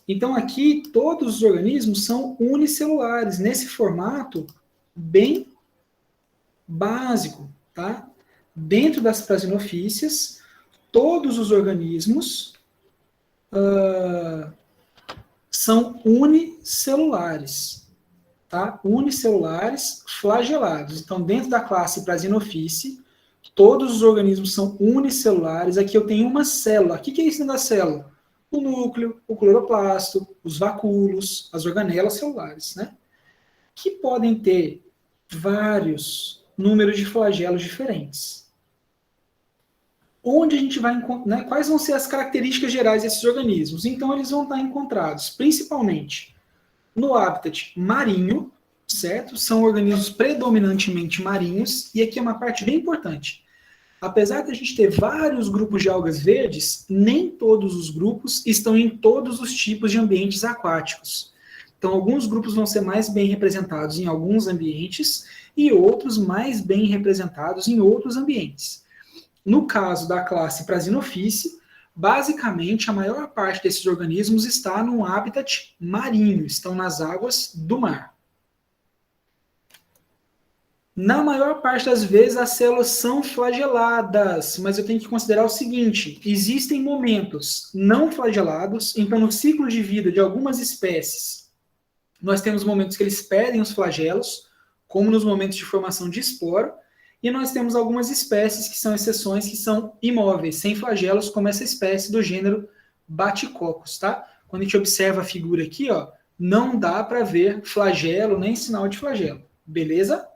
Então, aqui, todos os organismos são unicelulares, nesse formato bem básico, tá? Dentro das prasinofícias, todos os organismos são unicelulares. Tá? Unicelulares flagelados. Então, dentro da classe Prasinophyce, todos os organismos são unicelulares. Aqui eu tenho uma célula. O que é isso da célula? O núcleo, o cloroplasto, os vacúolos, as organelas celulares, né? Que podem ter vários números de flagelos diferentes. Onde a gente vai encontrar, né? Quais vão ser as características gerais desses organismos? Então, eles vão estar encontrados, principalmente, no hábitat marinho, certo? São organismos predominantemente marinhos, e aqui é uma parte bem importante. Apesar de a gente ter vários grupos de algas verdes, nem todos os grupos estão em todos os tipos de ambientes aquáticos. Então, alguns grupos vão ser mais bem representados em alguns ambientes e outros mais bem representados em outros ambientes. No caso da classe Prasinophyce, basicamente a maior parte desses organismos está no habitat marinho, estão nas águas do mar. Na maior parte das vezes, as células são flageladas, mas eu tenho que considerar o seguinte, existem momentos não flagelados, então no ciclo de vida de algumas espécies, nós temos momentos que eles perdem os flagelos, como nos momentos de formação de esporo, e nós temos algumas espécies que são exceções, que são imóveis, sem flagelos, como essa espécie do gênero Baticocos, tá? Quando a gente observa a figura aqui, ó, não dá para ver flagelo, nem sinal de flagelo, beleza?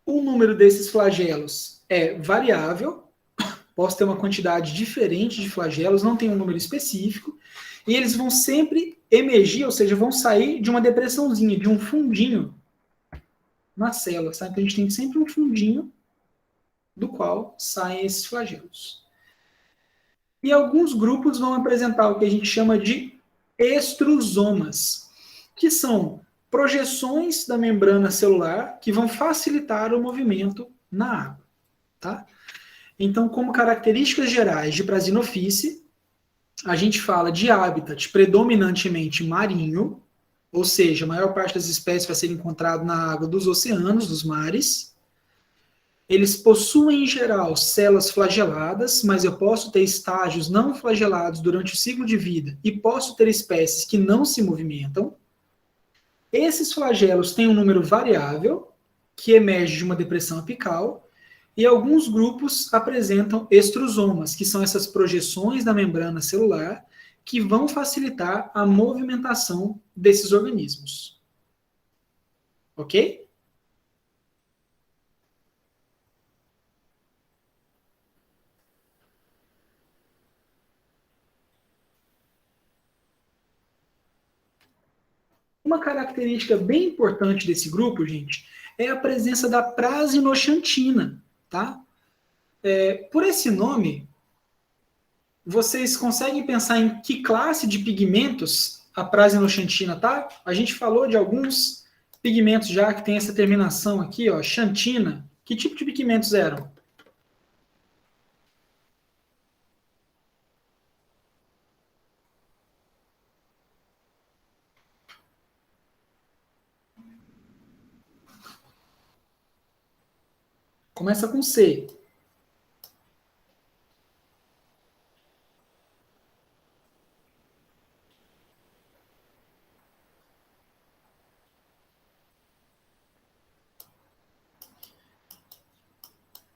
O número desses flagelos é variável, posso ter uma quantidade diferente de flagelos, não tem um número específico, e eles vão sempre emergir, ou seja, vão sair de uma depressãozinha, de um fundinho na célula, tá? Então a gente tem sempre um fundinho do qual saem esses flagelos. E alguns grupos vão apresentar o que a gente chama de extrusomas, que são projeções da membrana celular que vão facilitar o movimento na água, tá? Então, como características gerais de Prasinophyce, a gente fala de habitat predominantemente marinho, ou seja, a maior parte das espécies vai ser encontrado na água dos oceanos, dos mares. Eles possuem, em geral, células flageladas, mas eu posso ter estágios não flagelados durante o ciclo de vida e posso ter espécies que não se movimentam. Esses flagelos têm um número variável, que emerge de uma depressão apical, e alguns grupos apresentam extrusomas, que são essas projeções da membrana celular que vão facilitar a movimentação desses organismos. Ok? Uma característica bem importante desse grupo, gente, é a presença da prasinoxantina, tá? Por esse nome, vocês conseguem pensar em que classe de pigmentos a prasinoxantina tá? A gente falou de alguns pigmentos já que tem essa terminação aqui, ó, xantina. Que tipo de pigmentos eram? Começa com C.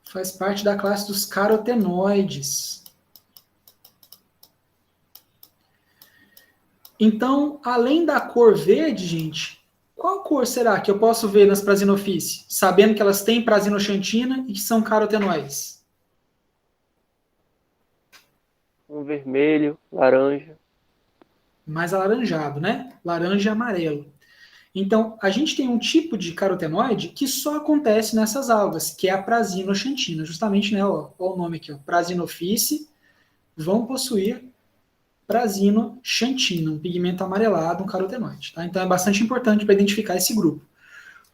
Faz parte da classe dos carotenoides. Então, além da cor verde, gente, qual cor será que eu posso ver nas Prasinophyce, sabendo que elas têm prasinoxantina e que são carotenoides? Um vermelho, laranja. Mais alaranjado, né? Laranja e amarelo. Então, a gente tem um tipo de carotenoide que só acontece nessas algas, que é a prasinoxantina. Justamente, né, ó o nome aqui, ó, Prasinophyce vão possuir prasinoxantina, um pigmento amarelado, um carotenoide. Tá? Então, é bastante importante para identificar esse grupo.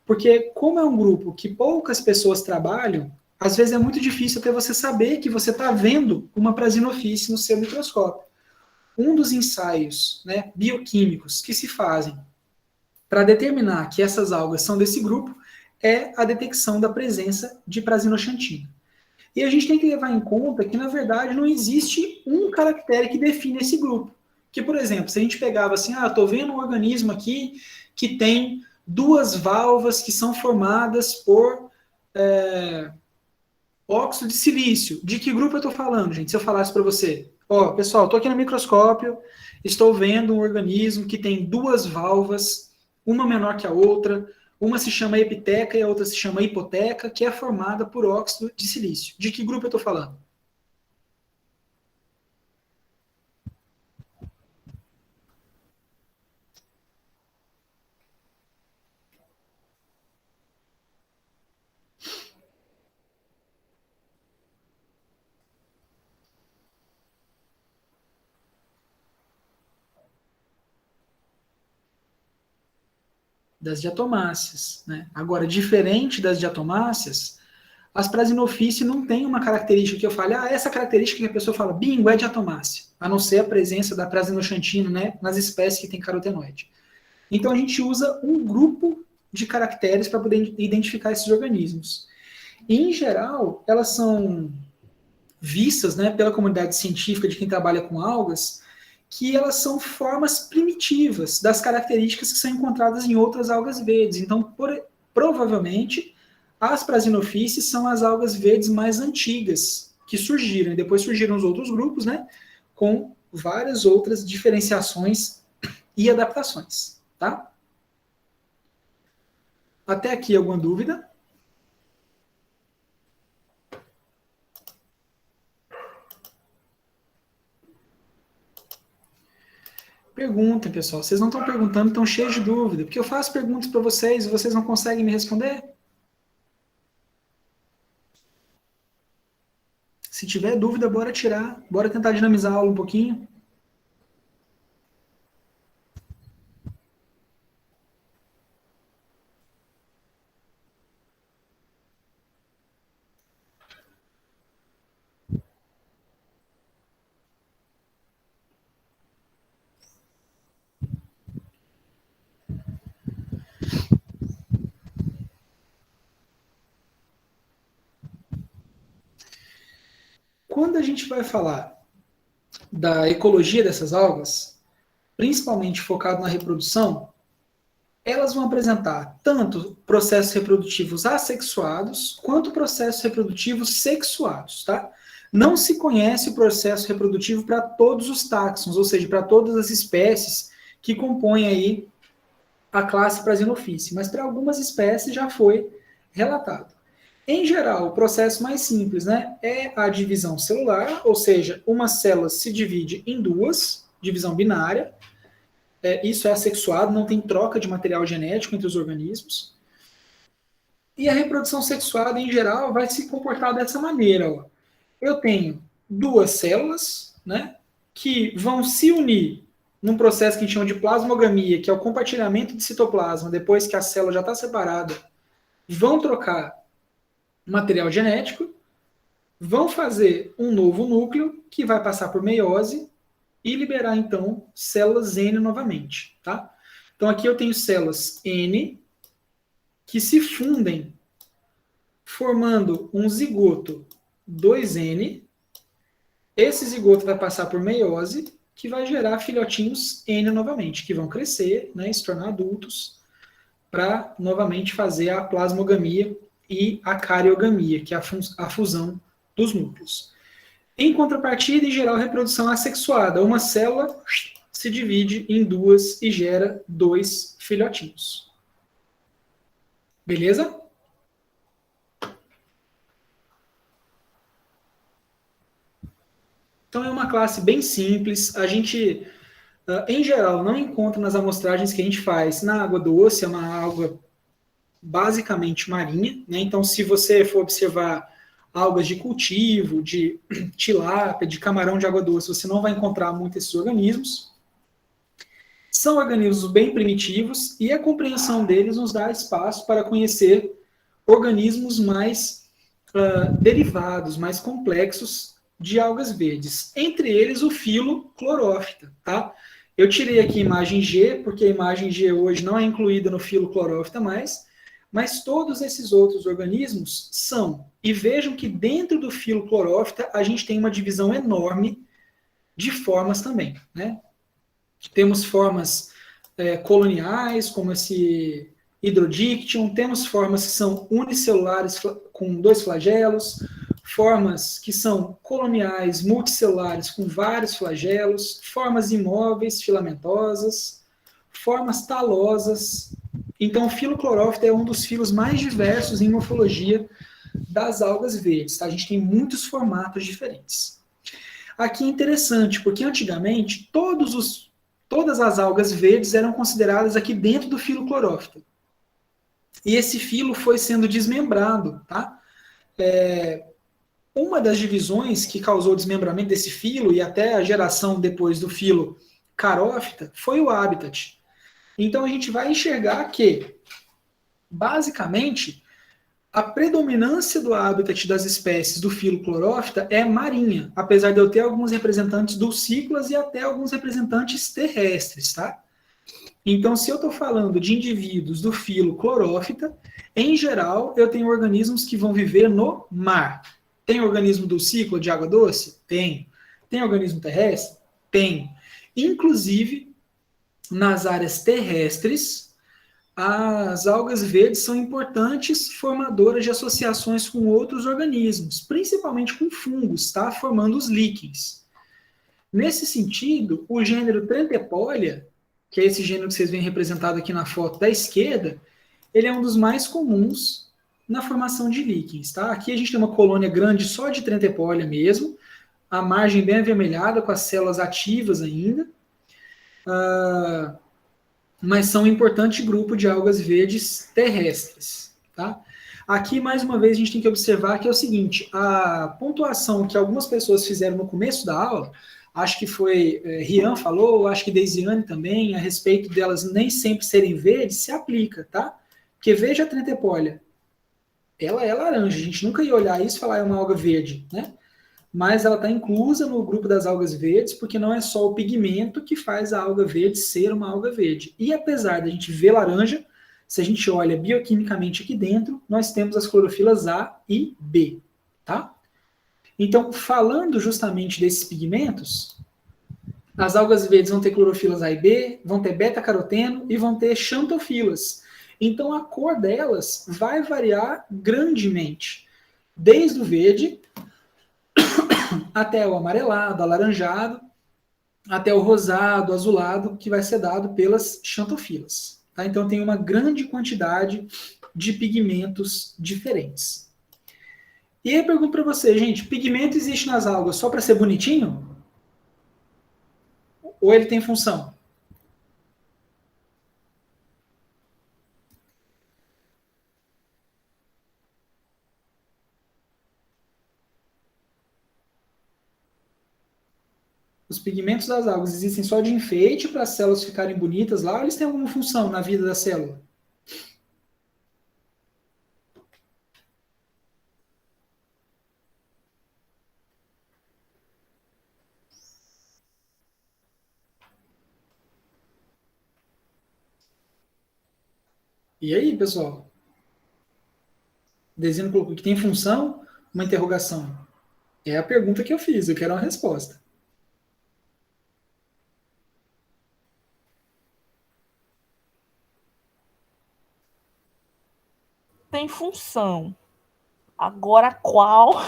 Porque, como é um grupo que poucas pessoas trabalham, às vezes é muito difícil até você saber que você está vendo uma Prasinophyce no seu microscópio. Um dos ensaios, né, bioquímicos que se fazem para determinar que essas algas são desse grupo é a detecção da presença de prasinoxantina. E a gente tem que levar em conta que, na verdade, não existe um caractere que define esse grupo. Que, por exemplo, se a gente pegava assim, eu estou vendo um organismo aqui que tem duas válvulas que são formadas por óxido de silício. De que grupo eu estou falando, gente? Se eu falasse para você, pessoal, estou aqui no microscópio, estou vendo um organismo que tem duas válvulas, uma menor que a outra, uma se chama epiteca e a outra se chama hipoteca, que é formada por óxido de silício. De que grupo eu estou falando? Das diatomáceas, né? Agora, diferente das diatomáceas, as Prasinophyceae não tem uma característica que eu fale, essa característica que a pessoa fala, bingo, é diatomácea, a não ser a presença da Prasinochantina, né, nas espécies que tem carotenoide. Então, a gente usa um grupo de caracteres para poder identificar esses organismos. E, em geral, elas são vistas, né, pela comunidade científica de quem trabalha com algas, que elas são formas primitivas das características que são encontradas em outras algas verdes. Então, provavelmente, as Prasinophyceae são as algas verdes mais antigas que surgiram. E depois surgiram os outros grupos, né, com várias outras diferenciações e adaptações. Tá? Até aqui, alguma dúvida? Perguntem, pessoal. Vocês não estão perguntando, estão cheios de dúvida. Porque eu faço perguntas para vocês e vocês não conseguem me responder? Se tiver dúvida, bora tirar. Bora tentar dinamizar a aula um pouquinho. Quando a gente vai falar da ecologia dessas algas, principalmente focado na reprodução, elas vão apresentar tanto processos reprodutivos assexuados, quanto processos reprodutivos sexuados, tá? Não se conhece o processo reprodutivo para todos os táxons, ou seja, para todas as espécies que compõem aí a classe Prasinophyceae, mas para algumas espécies já foi relatado. Em geral, o processo mais simples, né, é a divisão celular, ou seja, uma célula se divide em duas, divisão binária. Isso é assexuado, não tem troca de material genético entre os organismos. E a reprodução sexuada, em geral, vai se comportar dessa maneira. Ó. Eu tenho duas células, né, que vão se unir num processo que a gente chama de plasmogamia, que é o compartilhamento de citoplasma, depois que a célula já está separada, vão trocar material genético, vão fazer um novo núcleo, que vai passar por meiose, e liberar, então, células N novamente, tá? Então, aqui eu tenho células N, que se fundem, formando um zigoto 2N. Esse zigoto vai passar por meiose, que vai gerar filhotinhos N novamente, que vão crescer, né, e se tornar adultos, para novamente fazer a plasmogamia e a cariogamia, que é a fusão dos núcleos. Em contrapartida, em geral, reprodução assexuada. Uma célula se divide em duas e gera 2 filhotinhos. Beleza? Então é uma classe bem simples. A gente, em geral, não encontra nas amostragens que a gente faz na água doce, é uma água basicamente marinha, né? Então, se você for observar algas de cultivo, de tilápia, de camarão de água doce, você não vai encontrar muito esses organismos. São organismos bem primitivos e a compreensão deles nos dá espaço para conhecer organismos mais derivados, mais complexos de algas verdes. Entre eles, o filo Chlorophyta, tá? Eu tirei aqui a imagem G, porque a imagem G hoje não é incluída no filo Chlorophyta mais, mas todos esses outros organismos são. E vejam que dentro do filo Chlorophyta a gente tem uma divisão enorme de formas também, né? Temos formas coloniais, como esse Hydrodictyon, temos formas que são unicelulares com 2 flagelos, formas que são coloniais, multicelulares com vários flagelos, formas imóveis, filamentosas, formas talosas. Então, o filo Chlorophyta é um dos filos mais diversos em morfologia das algas verdes. Tá? A gente tem muitos formatos diferentes. Aqui é interessante, porque antigamente todas as algas verdes eram consideradas aqui dentro do filo Chlorophyta. E esse filo foi sendo desmembrado. Tá? Uma das divisões que causou o desmembramento desse filo e até a geração depois do filo Charophyta foi o habitat. Então a gente vai enxergar que, basicamente, a predominância do habitat das espécies do filo clorófita é marinha, apesar de eu ter alguns representantes dulcícolas e até alguns representantes terrestres, tá? Então, se eu estou falando de indivíduos do filo clorófita, em geral, eu tenho organismos que vão viver no mar. Tem organismo dulcícola de água doce? Tem. Tem organismo terrestre? Tem. Inclusive, nas áreas terrestres, as algas verdes são importantes formadoras de associações com outros organismos, principalmente com fungos, tá? Formando os líquens. Nesse sentido, o gênero Trentepolia, que é esse gênero que vocês veem representado aqui na foto da esquerda, ele é um dos mais comuns na formação de líquens, tá? Aqui a gente tem uma colônia grande só de Trentepolia mesmo, a margem bem avermelhada, com as células ativas ainda, mas são um importante grupo de algas verdes terrestres, tá? Aqui, mais uma vez, a gente tem que observar que é o seguinte, a pontuação que algumas pessoas fizeram no começo da aula, acho que foi Rian falou, acho que Deisiane também, a respeito delas nem sempre serem verdes, se aplica, tá? Porque veja a Trentepolia, ela é laranja, a gente nunca ia olhar isso e falar é uma alga verde, né? Mas ela está inclusa no grupo das algas verdes, porque não é só o pigmento que faz a alga verde ser uma alga verde. E apesar da gente ver laranja, se a gente olha bioquimicamente aqui dentro, nós temos as clorofilas A e B, tá? Então, falando justamente desses pigmentos, as algas verdes vão ter clorofilas A e B, vão ter beta-caroteno e vão ter xantofilas. Então, a cor delas vai variar grandemente, desde o verde até o amarelado, alaranjado, até o rosado, azulado, que vai ser dado pelas xantofilas. Tá? Então, tem uma grande quantidade de pigmentos diferentes. E aí eu pergunto para você, gente, pigmento existe nas algas só para ser bonitinho? Ou ele tem função? Os pigmentos das algas existem só de enfeite para as células ficarem bonitas lá, ou eles têm alguma função na vida da célula? E aí, pessoal? Desenho colocou que tem função, uma interrogação. É a pergunta que eu fiz, eu quero uma resposta. Tem função. Agora qual?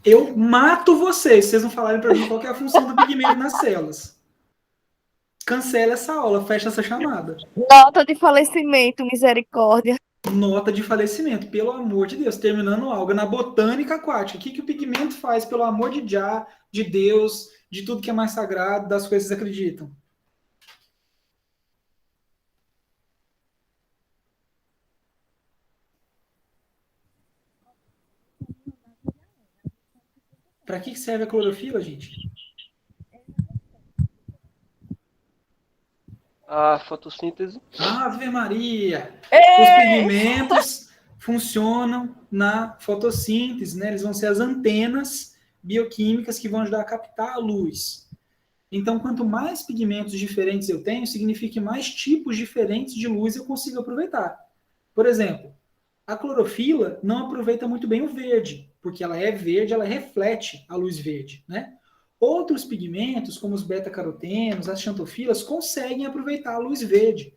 Eu mato vocês, se vocês não falarem para mim qual que é a função do pigmento nas células. Cancela essa aula, fecha essa chamada. Nota de falecimento, misericórdia. Nota de falecimento, pelo amor de Deus, terminando algo na botânica aquática. O que o pigmento faz, pelo amor de Já, de Deus, de tudo que é mais sagrado, das coisas que vocês acreditam? Para que serve a clorofila, gente? A fotossíntese. Ave Maria! Os pigmentos funcionam na fotossíntese, né? Eles vão ser as antenas bioquímicas que vão ajudar a captar a luz. Então, quanto mais pigmentos diferentes eu tenho, significa que mais tipos diferentes de luz eu consigo aproveitar. Por exemplo, a clorofila não aproveita muito bem o verde, porque ela é verde, ela reflete a luz verde, né? Outros pigmentos, como os beta-carotenos, as xantofilas, conseguem aproveitar a luz verde.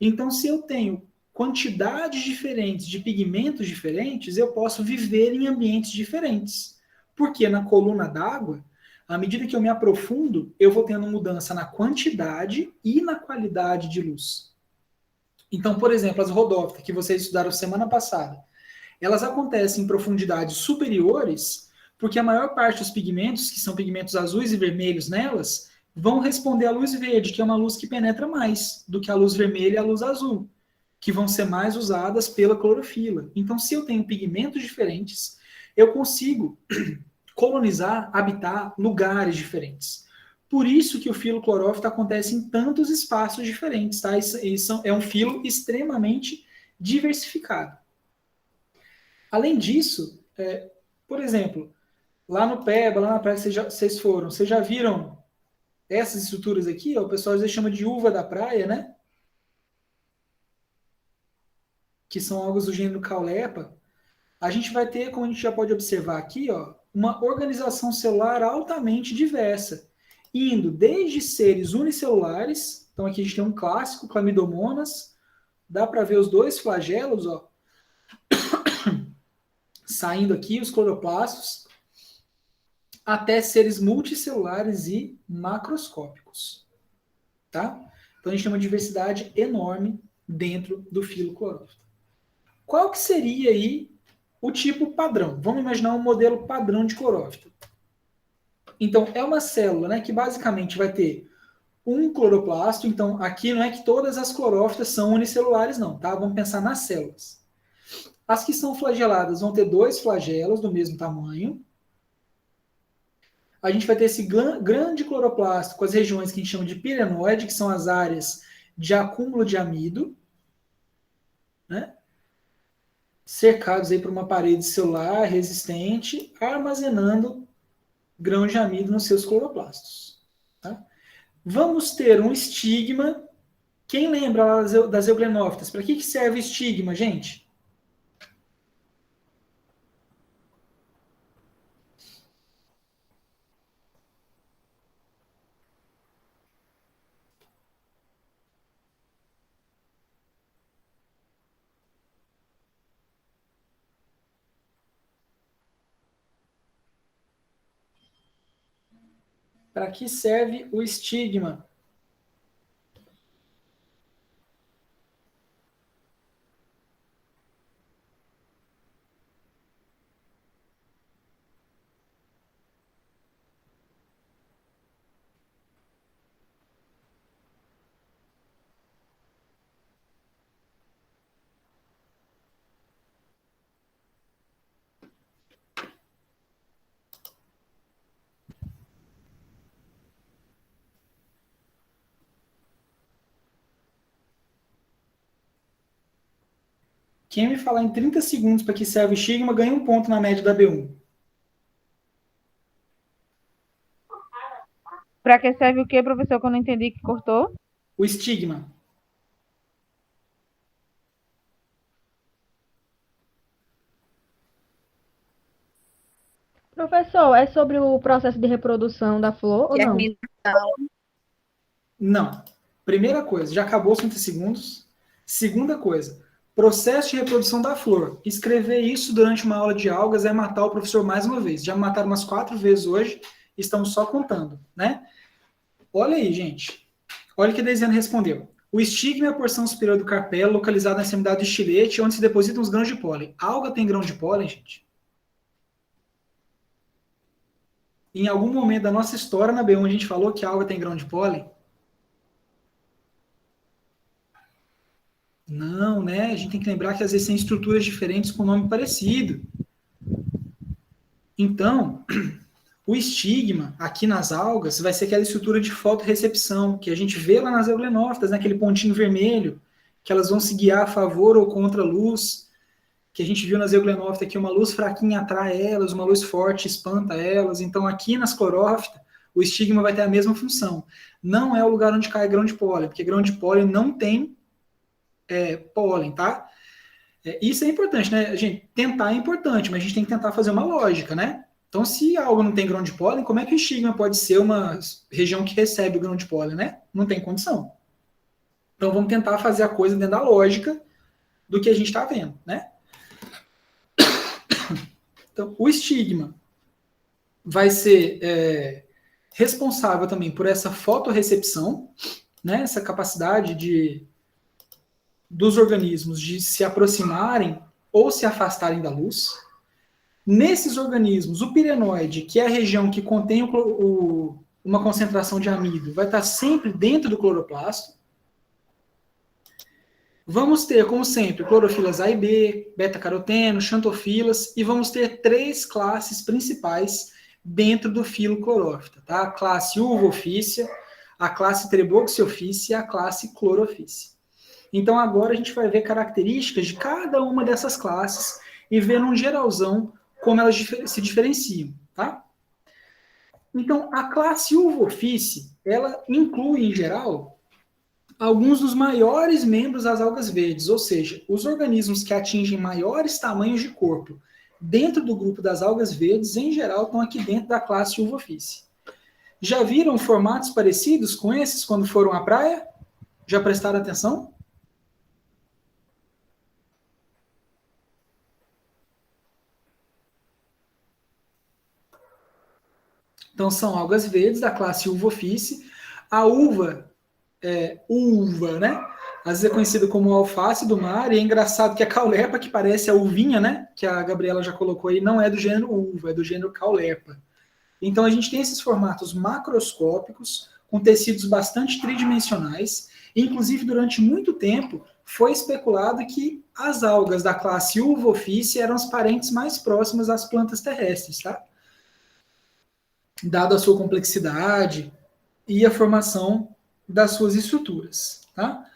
Então, se eu tenho quantidades diferentes de pigmentos diferentes, eu posso viver em ambientes diferentes. Porque na coluna d'água, à medida que eu me aprofundo, eu vou tendo mudança na quantidade e na qualidade de luz. Então, por exemplo, as rodófitas, que vocês estudaram semana passada, elas acontecem em profundidades superiores, porque a maior parte dos pigmentos, que são pigmentos azuis e vermelhos nelas, vão responder à luz verde, que é uma luz que penetra mais do que a luz vermelha e a luz azul, que vão ser mais usadas pela clorofila. Então, se eu tenho pigmentos diferentes, eu consigo colonizar, habitar lugares diferentes. Por isso que o filo clorófito acontece em tantos espaços diferentes, tá? É um filo extremamente diversificado. Além disso, por exemplo, lá no PEBA, lá na praia que vocês foram, vocês já viram essas estruturas aqui? Ó, o pessoal às vezes chama de uva da praia, né? Que são algas do gênero Caulepa. A gente vai ter, como a gente já pode observar aqui, ó, uma organização celular altamente diversa, indo desde seres unicelulares, então aqui a gente tem um clássico, Chlamydomonas, dá para ver os dois flagelos, ó, saindo aqui, os cloroplastos, até seres multicelulares e macroscópicos, tá? Então a gente tem uma diversidade enorme dentro do filo clorófito. Qual que seria aí o tipo padrão? Vamos imaginar um modelo padrão de clorófito. Então, é uma célula, né, que basicamente vai ter um cloroplasto. Então, aqui não é que todas as clorófitas são unicelulares, não, tá? Vamos pensar nas células. As que são flageladas vão ter 2 flagelos do mesmo tamanho. A gente vai ter esse grande cloroplasto com as regiões que a gente chama de pirenoide, que são as áreas de acúmulo de amido, né? Cercados aí por uma parede celular resistente, armazenando grãos de amido nos seus cloroplastos. Tá? Vamos ter um estigma. Quem lembra lá das euglenófitas? Para que serve o estigma, gente? Para que serve o estigma? Quem me falar em 30 segundos para que serve o estigma ganha um ponto na média da B1. Para que serve o quê, professor, que eu não entendi que cortou? O estigma. Professor, é sobre o processo de reprodução da flor ou não? Não. Primeira coisa, já acabou os 30 segundos. Segunda coisa, processo de reprodução da flor. Escrever isso durante uma aula de algas é matar o professor mais uma vez. Já me mataram umas 4 vezes hoje, estamos só contando, né? Olha aí, gente. Olha o que a Deisiane respondeu. O estigma é a porção superior do carpelo, localizada na extremidade do estilete, onde se depositam os grãos de pólen. A alga tem grão de pólen, gente? Em algum momento da nossa história na B1 a gente falou que a alga tem grão de pólen? Não, né? A gente tem que lembrar que às vezes tem estruturas diferentes com nome parecido. Então, o estigma aqui nas algas vai ser aquela estrutura de fotorrecepção que a gente vê lá nas euglenófitas, né? Aquele pontinho vermelho, que elas vão se guiar a favor ou contra a luz, que a gente viu nas euglenófitas que uma luz fraquinha atrai elas, uma luz forte espanta elas. Então, aqui nas clorófitas, o estigma vai ter a mesma função. Não é o lugar onde cai grão de pólen, porque grão de pólen não tem pólen, tá? Isso é importante, né? Gente, tentar é importante, mas a gente tem que tentar fazer uma lógica, né? Então, se algo não tem grão de pólen, como é que o estigma pode ser uma região que recebe o grão de pólen, né? Não tem condição. Então, vamos tentar fazer a coisa dentro da lógica do que a gente está vendo, né? Então, o estigma vai ser responsável também por essa fotorrecepção, né? Essa capacidade dos organismos de se aproximarem ou se afastarem da luz. Nesses organismos, o pirenoide, que é a região que contém uma concentração de amido, vai estar sempre dentro do cloroplasto. Vamos ter, como sempre, clorofilas A e B, beta-caroteno, xantofilas, e vamos ter 3 classes principais dentro do filo Chlorophyta, tá? A classe Uva-ofícia, a classe Treboxiophyce e a classe Chlorophyce. Então, agora a gente vai ver características de cada uma dessas classes e ver, num geralzão, como elas se diferenciam, tá? Então, a classe Uva-ofície, ela inclui, em geral, alguns dos maiores membros das algas verdes, ou seja, os organismos que atingem maiores tamanhos de corpo dentro do grupo das algas verdes, em geral, estão aqui dentro da classe Uva-ofície. Já viram formatos parecidos com esses quando foram à praia? Já prestaram atenção? Então, são algas verdes da classe Uva-ofície. A uva uva, né? Às vezes é conhecido como alface do mar, e é engraçado que a caulepa, que parece a uvinha, né? Que a Gabriela já colocou aí, não é do gênero uva, é do gênero caulepa. Então, a gente tem esses formatos macroscópicos, com tecidos bastante tridimensionais. Inclusive, durante muito tempo, foi especulado que as algas da classe Uva-ofície eram as parentes mais próximas às plantas terrestres, tá? Dado a sua complexidade e a formação das suas estruturas, tá?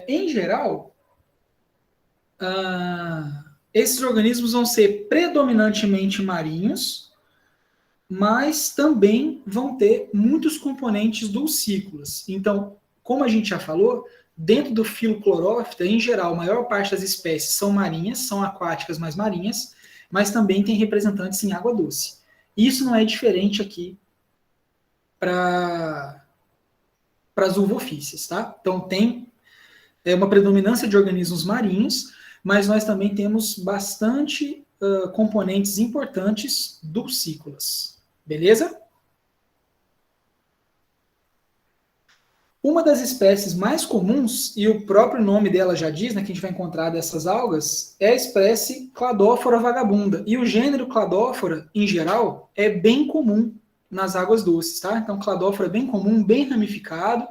Em geral, esses organismos vão ser predominantemente marinhos, mas também vão ter muitos componentes dulcícolas. Então, como a gente já falou, dentro do filo Chlorophyta, em geral, a maior parte das espécies são marinhas, são aquáticas, mas marinhas, mas também tem representantes em água doce. Isso não é diferente aqui para as uva-ofícias, tá? Então, tem uma predominância de organismos marinhos, mas nós também temos bastante componentes importantes dulcícolas. Beleza? Uma das espécies mais comuns, e o próprio nome dela já diz, né, que a gente vai encontrar dessas algas, é a espécie Cladophora vagabunda. E o gênero Cladophora, em geral, é bem comum nas águas doces, tá? Então, Cladophora é bem comum, bem ramificado.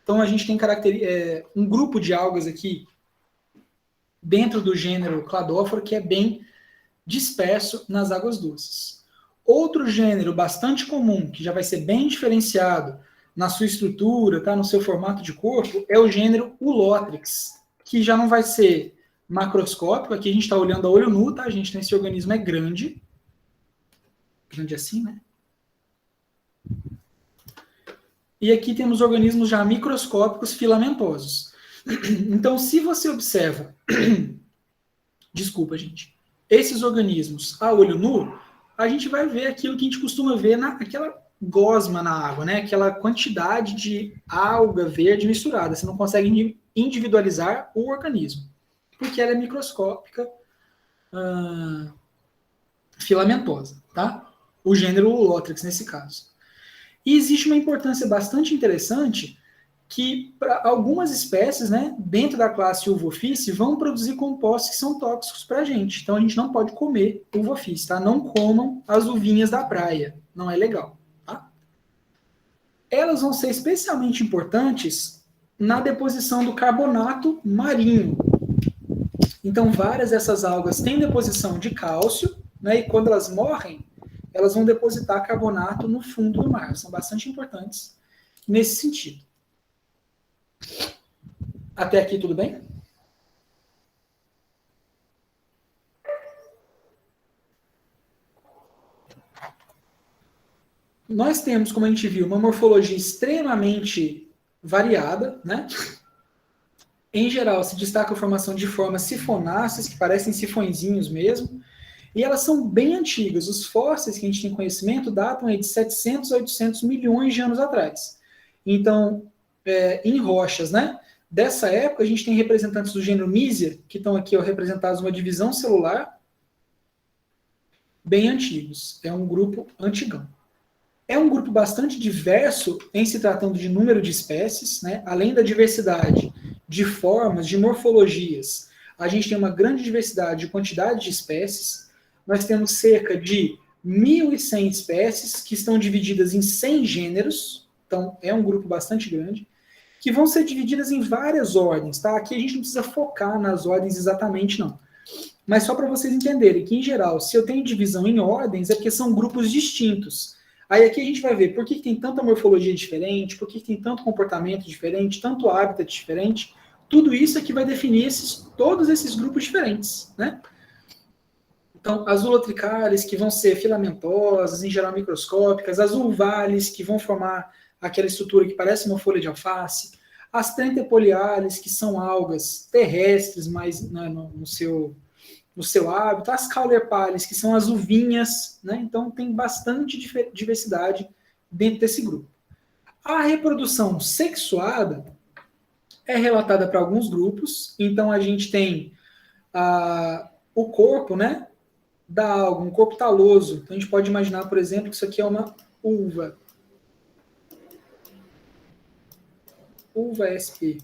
Então, a gente tem um grupo de algas aqui dentro do gênero Cladophora que é bem disperso nas águas doces. Outro gênero bastante comum, que já vai ser bem diferenciado na sua estrutura, tá, no seu formato de corpo, é o gênero Ulotrix, que já não vai ser macroscópico. Aqui a gente está olhando a olho nu, tá? A gente tem esse organismo grande assim, né? E aqui temos organismos já microscópicos filamentosos. Então, se você observa, desculpa, gente, esses organismos a olho nu, a gente vai ver aquilo que a gente costuma ver naquela gosma na água, né? Aquela quantidade de alga verde misturada. Você não consegue individualizar o organismo, porque ela é microscópica, filamentosa, tá? O gênero Ulotrix, nesse caso. E existe uma importância bastante interessante que para algumas espécies, né, dentro da classe Uva-ofície, vão produzir compostos que são tóxicos para a gente. Então, a gente não pode comer uva-ofície, tá? Não comam as uvinhas da praia. Não é legal. Elas vão ser especialmente importantes na deposição do carbonato marinho. Então, várias dessas algas têm deposição de cálcio, né, e quando elas morrem, elas vão depositar carbonato no fundo do mar. São bastante importantes nesse sentido. Até aqui, tudo bem? Nós temos, como a gente viu, uma morfologia extremamente variada, né? Em geral, se destaca a formação de formas sifonáceas, que parecem sifõezinhos mesmo, e elas são bem antigas. Os fósseis que a gente tem conhecimento datam aí de 700 a 800 milhões de anos atrás. Então, em rochas, né? Dessa época, a gente tem representantes do gênero Mysia, que estão aqui representados uma divisão celular, bem antigos. É um grupo antigão. É um grupo bastante diverso em se tratando de número de espécies, né? Além da diversidade de formas, de morfologias, a gente tem uma grande diversidade de quantidade de espécies. Nós temos cerca de 1.100 espécies que estão divididas em 100 gêneros, então é um grupo bastante grande, que vão ser divididas em várias ordens, tá? Aqui a gente não precisa focar nas ordens exatamente, não. Mas só para vocês entenderem que, em geral, se eu tenho divisão em ordens, é porque são grupos distintos. Aí aqui a gente vai ver por que tem tanta morfologia diferente, por que tem tanto comportamento diferente, tanto hábitat diferente. Tudo isso é que vai definir todos esses grupos diferentes, né? Então, as ulotricales, que vão ser filamentosas, em geral microscópicas, as ulvales, que vão formar aquela estrutura que parece uma folha de alface, as trentepoliales, que são algas terrestres, mas né, no seu hábito, as caulerpales, que são as uvinhas, né? Então tem bastante diversidade dentro desse grupo. A reprodução sexuada é relatada para alguns grupos, então a gente tem o corpo, né, da alga, um corpo taloso. Então a gente pode imaginar, por exemplo, que isso aqui é uma uva. Uva SP.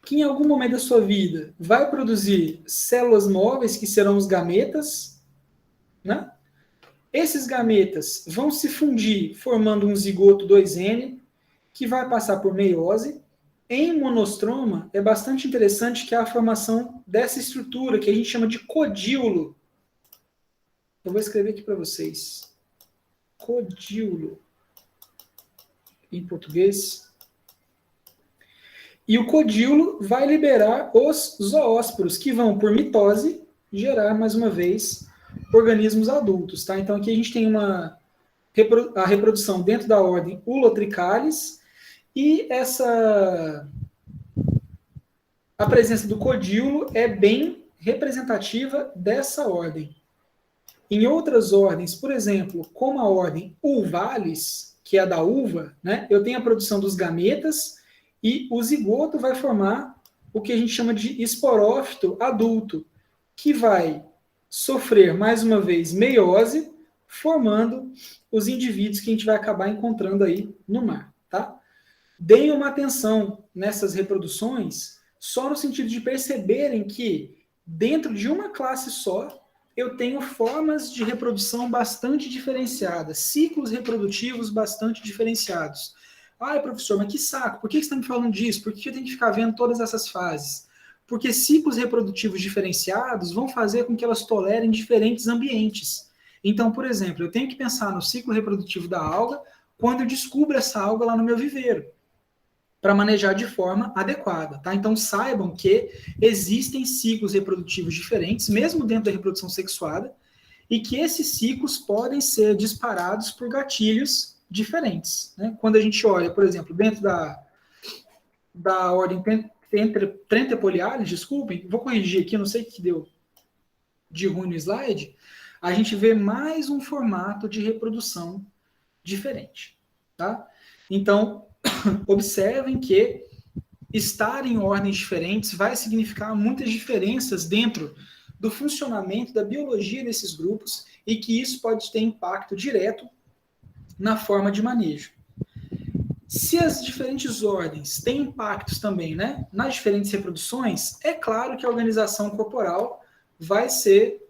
Que em algum momento da sua vida vai produzir células móveis, que serão os gametas, né? Esses gametas vão se fundir formando um zigoto 2N, que vai passar por meiose. Em monostroma, é bastante interessante que é a formação dessa estrutura, que a gente chama de codíolo. Eu vou escrever aqui para vocês. Codíolo. Em português. E o codíolo vai liberar os zoósporos, que vão, por mitose, gerar, mais uma vez, organismos adultos. Tá? Então, aqui a gente tem a reprodução dentro da ordem Ulotricalis, e a presença do codíolo é bem representativa dessa ordem. Em outras ordens, por exemplo, como a ordem Ulvalis, que é a da uva, né, eu tenho a produção dos gametas, e o zigoto vai formar o que a gente chama de esporófito adulto, que vai sofrer, mais uma vez, meiose, formando os indivíduos que a gente vai acabar encontrando aí no mar. Tá? Deem uma atenção nessas reproduções, só no sentido de perceberem que, dentro de uma classe só, eu tenho formas de reprodução bastante diferenciadas, ciclos reprodutivos bastante diferenciados. Ai, professor, mas que saco, por que você está me falando disso? Por que eu tenho que ficar vendo todas essas fases? Porque ciclos reprodutivos diferenciados vão fazer com que elas tolerem diferentes ambientes. Então, por exemplo, eu tenho que pensar no ciclo reprodutivo da alga quando eu descubro essa alga lá no meu viveiro, para manejar de forma adequada. Tá? Então, saibam que existem ciclos reprodutivos diferentes, mesmo dentro da reprodução sexuada, e que esses ciclos podem ser disparados por gatilhos diferentes. Né? Quando a gente olha, por exemplo, dentro da ordem Trentepoliales, desculpem, vou corrigir aqui, não sei o que deu de ruim no slide, a gente vê mais um formato de reprodução diferente. Tá? Então, observem que estar em ordens diferentes vai significar muitas diferenças dentro do funcionamento da biologia desses grupos e que isso pode ter impacto direto na forma de manejo. Se as diferentes ordens têm impactos também, né, nas diferentes reproduções, é claro que a organização corporal vai ser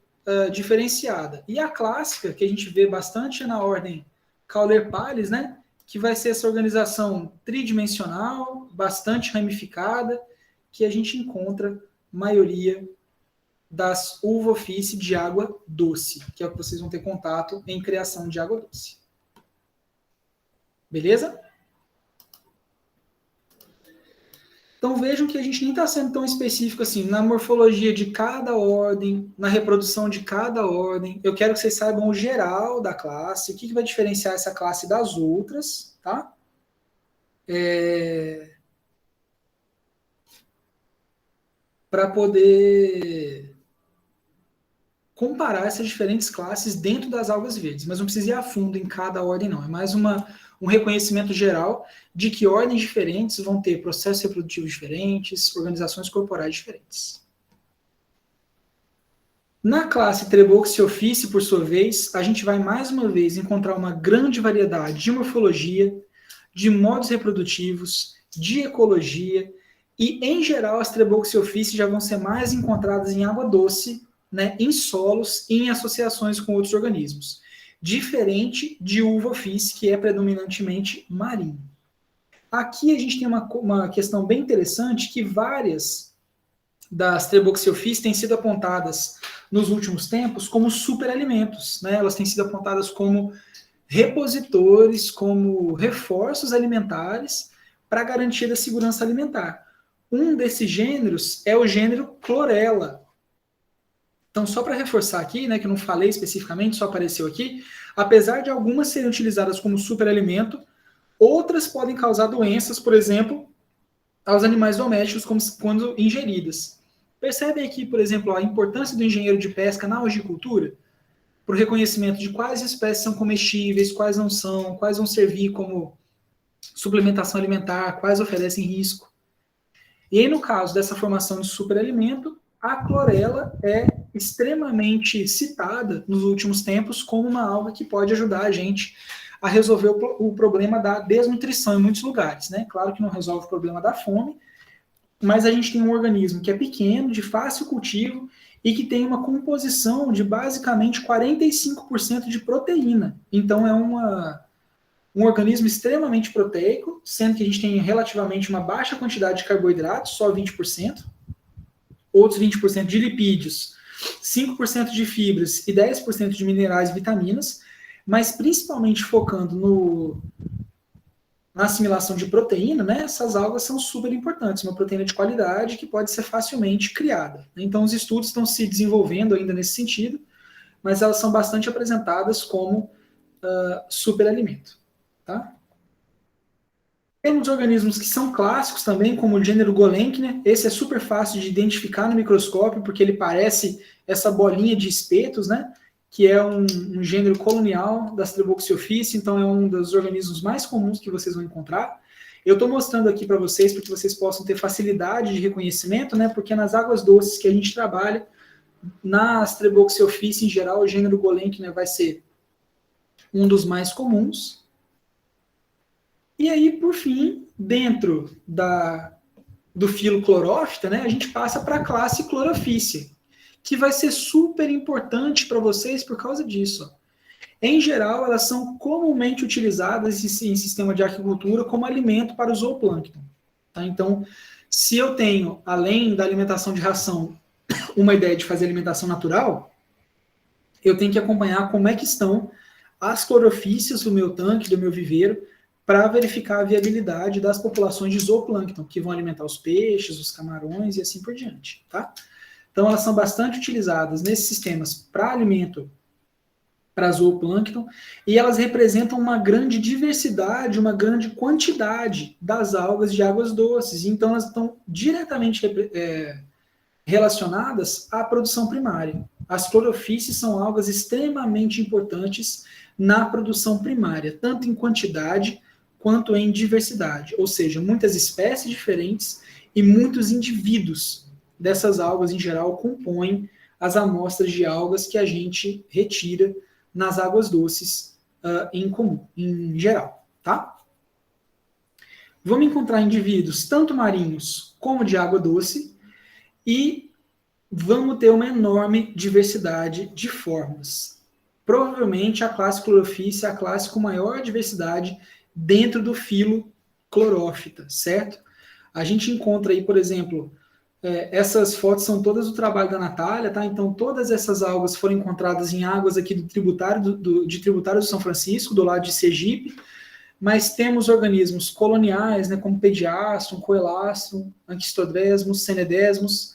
diferenciada. E a clássica, que a gente vê bastante na ordem Caulerpales, né, que vai ser essa organização tridimensional, bastante ramificada, que a gente encontra maioria das uva-ofície de água doce, que é o que vocês vão ter contato em criação de água doce. Beleza? Então vejam que a gente nem está sendo tão específico assim, na morfologia de cada ordem, na reprodução de cada ordem. Eu quero que vocês saibam o geral da classe, o que vai diferenciar essa classe das outras, tá? Para poder comparar essas diferentes classes dentro das algas verdes. Mas não precisa ir a fundo em cada ordem, não. É mais um reconhecimento geral de que ordens diferentes vão ter processos reprodutivos diferentes, organizações corporais diferentes. Na classe Treboxyophyce, por sua vez, a gente vai mais uma vez encontrar uma grande variedade de morfologia, de modos reprodutivos, de ecologia, e, em geral, as Treboxyophyce já vão ser mais encontradas em água doce, né, em solos e em associações com outros organismos. Diferente de uva-ofície, que é predominantemente marinho. Aqui a gente tem uma questão bem interessante, que várias das Treboxyophyce têm sido apontadas nos últimos tempos como superalimentos, né? Elas têm sido apontadas como repositores, como reforços alimentares para garantir a segurança alimentar. Um desses gêneros é o gênero Chlorella. Então, só para reforçar aqui, né, que eu não falei especificamente, só apareceu aqui, apesar de algumas serem utilizadas como superalimento, outras podem causar doenças, por exemplo, aos animais domésticos quando ingeridas. Percebem aqui, por exemplo, a importância do engenheiro de pesca na horticultura? Para o reconhecimento de quais espécies são comestíveis, quais não são, quais vão servir como suplementação alimentar, quais oferecem risco. E aí, no caso dessa formação de superalimento, a clorela é extremamente citada nos últimos tempos como uma alga que pode ajudar a gente a resolver o problema da desnutrição em muitos lugares, né? Claro que não resolve o problema da fome, mas a gente tem um organismo que é pequeno, de fácil cultivo e que tem uma composição de basicamente 45% de proteína. Então é um organismo extremamente proteico, sendo que a gente tem relativamente uma baixa quantidade de carboidratos, só 20%, outros 20% de lipídios, 5% de fibras e 10% de minerais e vitaminas, mas principalmente focando na assimilação de proteína, né, essas algas são super importantes, uma proteína de qualidade que pode ser facilmente criada. Então os estudos estão se desenvolvendo ainda nesse sentido, mas elas são bastante apresentadas como superalimento. Tá? Temos organismos que são clássicos também, como o gênero Golenchner. Esse é super fácil de identificar no microscópio, porque ele parece essa bolinha de espetos, né? Que é um gênero colonial das Treboxyophyce, então é um dos organismos mais comuns que vocês vão encontrar. Eu estou mostrando aqui para vocês, para que vocês possam ter facilidade de reconhecimento, né? Porque nas águas doces que a gente trabalha, nas Treboxyophyce em geral, o gênero Golenchner vai ser um dos mais comuns. E aí, por fim, dentro do filo Chlorophyta, né, a gente passa para a classe Chlorophyceae, que vai ser super importante para vocês por causa disso. Ó. Em geral, elas são comumente utilizadas em sistema de aquicultura como alimento para o zooplâncton. Tá? Então, se eu tenho, além da alimentação de ração, uma ideia de fazer alimentação natural, eu tenho que acompanhar como é que estão as clorophyces do meu tanque, do meu viveiro, para verificar a viabilidade das populações de zooplâncton, que vão alimentar os peixes, os camarões e assim por diante. Tá? Então, elas são bastante utilizadas nesses sistemas para alimento, para zooplâncton, e elas representam uma grande diversidade, uma grande quantidade das algas de águas doces. Então, elas estão diretamente relacionadas à produção primária. As clorophyces são algas extremamente importantes na produção primária, tanto em quantidade quanto em diversidade, ou seja, muitas espécies diferentes e muitos indivíduos dessas algas, em geral, compõem as amostras de algas que a gente retira nas águas doces em geral, tá? Vamos encontrar indivíduos tanto marinhos como de água doce e vamos ter uma enorme diversidade de formas. Provavelmente a classe Chlorophyce é a classe com maior diversidade dentro do filo Chlorophyta, certo? A gente encontra aí, por exemplo, essas fotos são todas do trabalho da Natália, tá? Então todas essas algas foram encontradas em águas aqui do tributário de Tributário do São Francisco, do lado de Sergipe, mas temos organismos coloniais, né, como Pediastrum, Coelastrum, Anquistodesmus, Cenedesmus,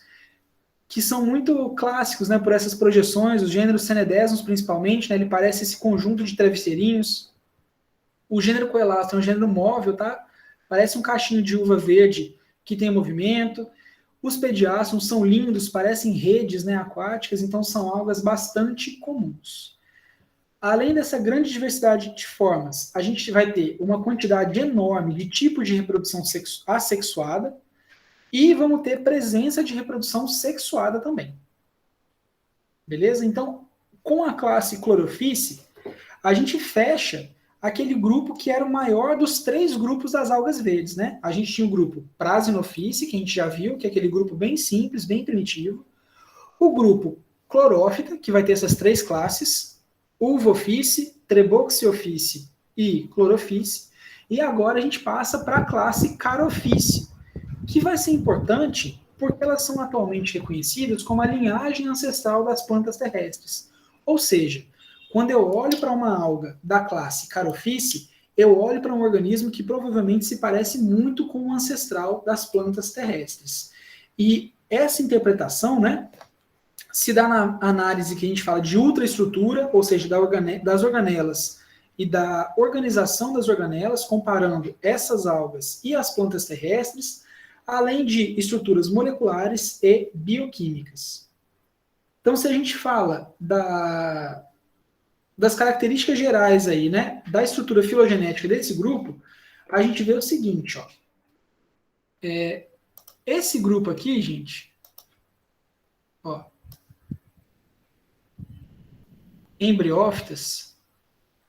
que são muito clássicos, né, por essas projeções, o gênero Cenedesmus principalmente, né, ele parece esse conjunto de travesseirinhos. O gênero Coelastrum é um gênero móvel, tá? Parece um cachinho de uva verde que tem movimento. Os Pediastrums são lindos, parecem redes, né, aquáticas, então são algas bastante comuns. Além dessa grande diversidade de formas, a gente vai ter uma quantidade enorme de tipos de reprodução assexuada, e vamos ter presença de reprodução sexuada também. Beleza? Então, com a classe Chlorophyce, a gente fecha aquele grupo que era o maior dos 3 grupos das algas verdes, né? A gente tinha o grupo Prasinophyce, que a gente já viu, que é aquele grupo bem simples, bem primitivo. O grupo Chlorophyta, que vai ter essas 3 classes. Ulvophyce, Treboxyophyce e Chlorophyce. E agora a gente passa para a classe Charophyce, que vai ser importante porque elas são atualmente reconhecidas como a linhagem ancestral das plantas terrestres. Ou seja, quando eu olho para uma alga da classe Carophyce, eu olho para um organismo que provavelmente se parece muito com o ancestral das plantas terrestres. E essa interpretação, né, se dá na análise que a gente fala de ultraestrutura, ou seja, das organelas e da organização das organelas, comparando essas algas e as plantas terrestres, além de estruturas moleculares e bioquímicas. Então, se a gente fala das características gerais aí, né, da estrutura filogenética desse grupo, a gente vê o seguinte, ó. Esse grupo aqui, gente, ó, embriófitas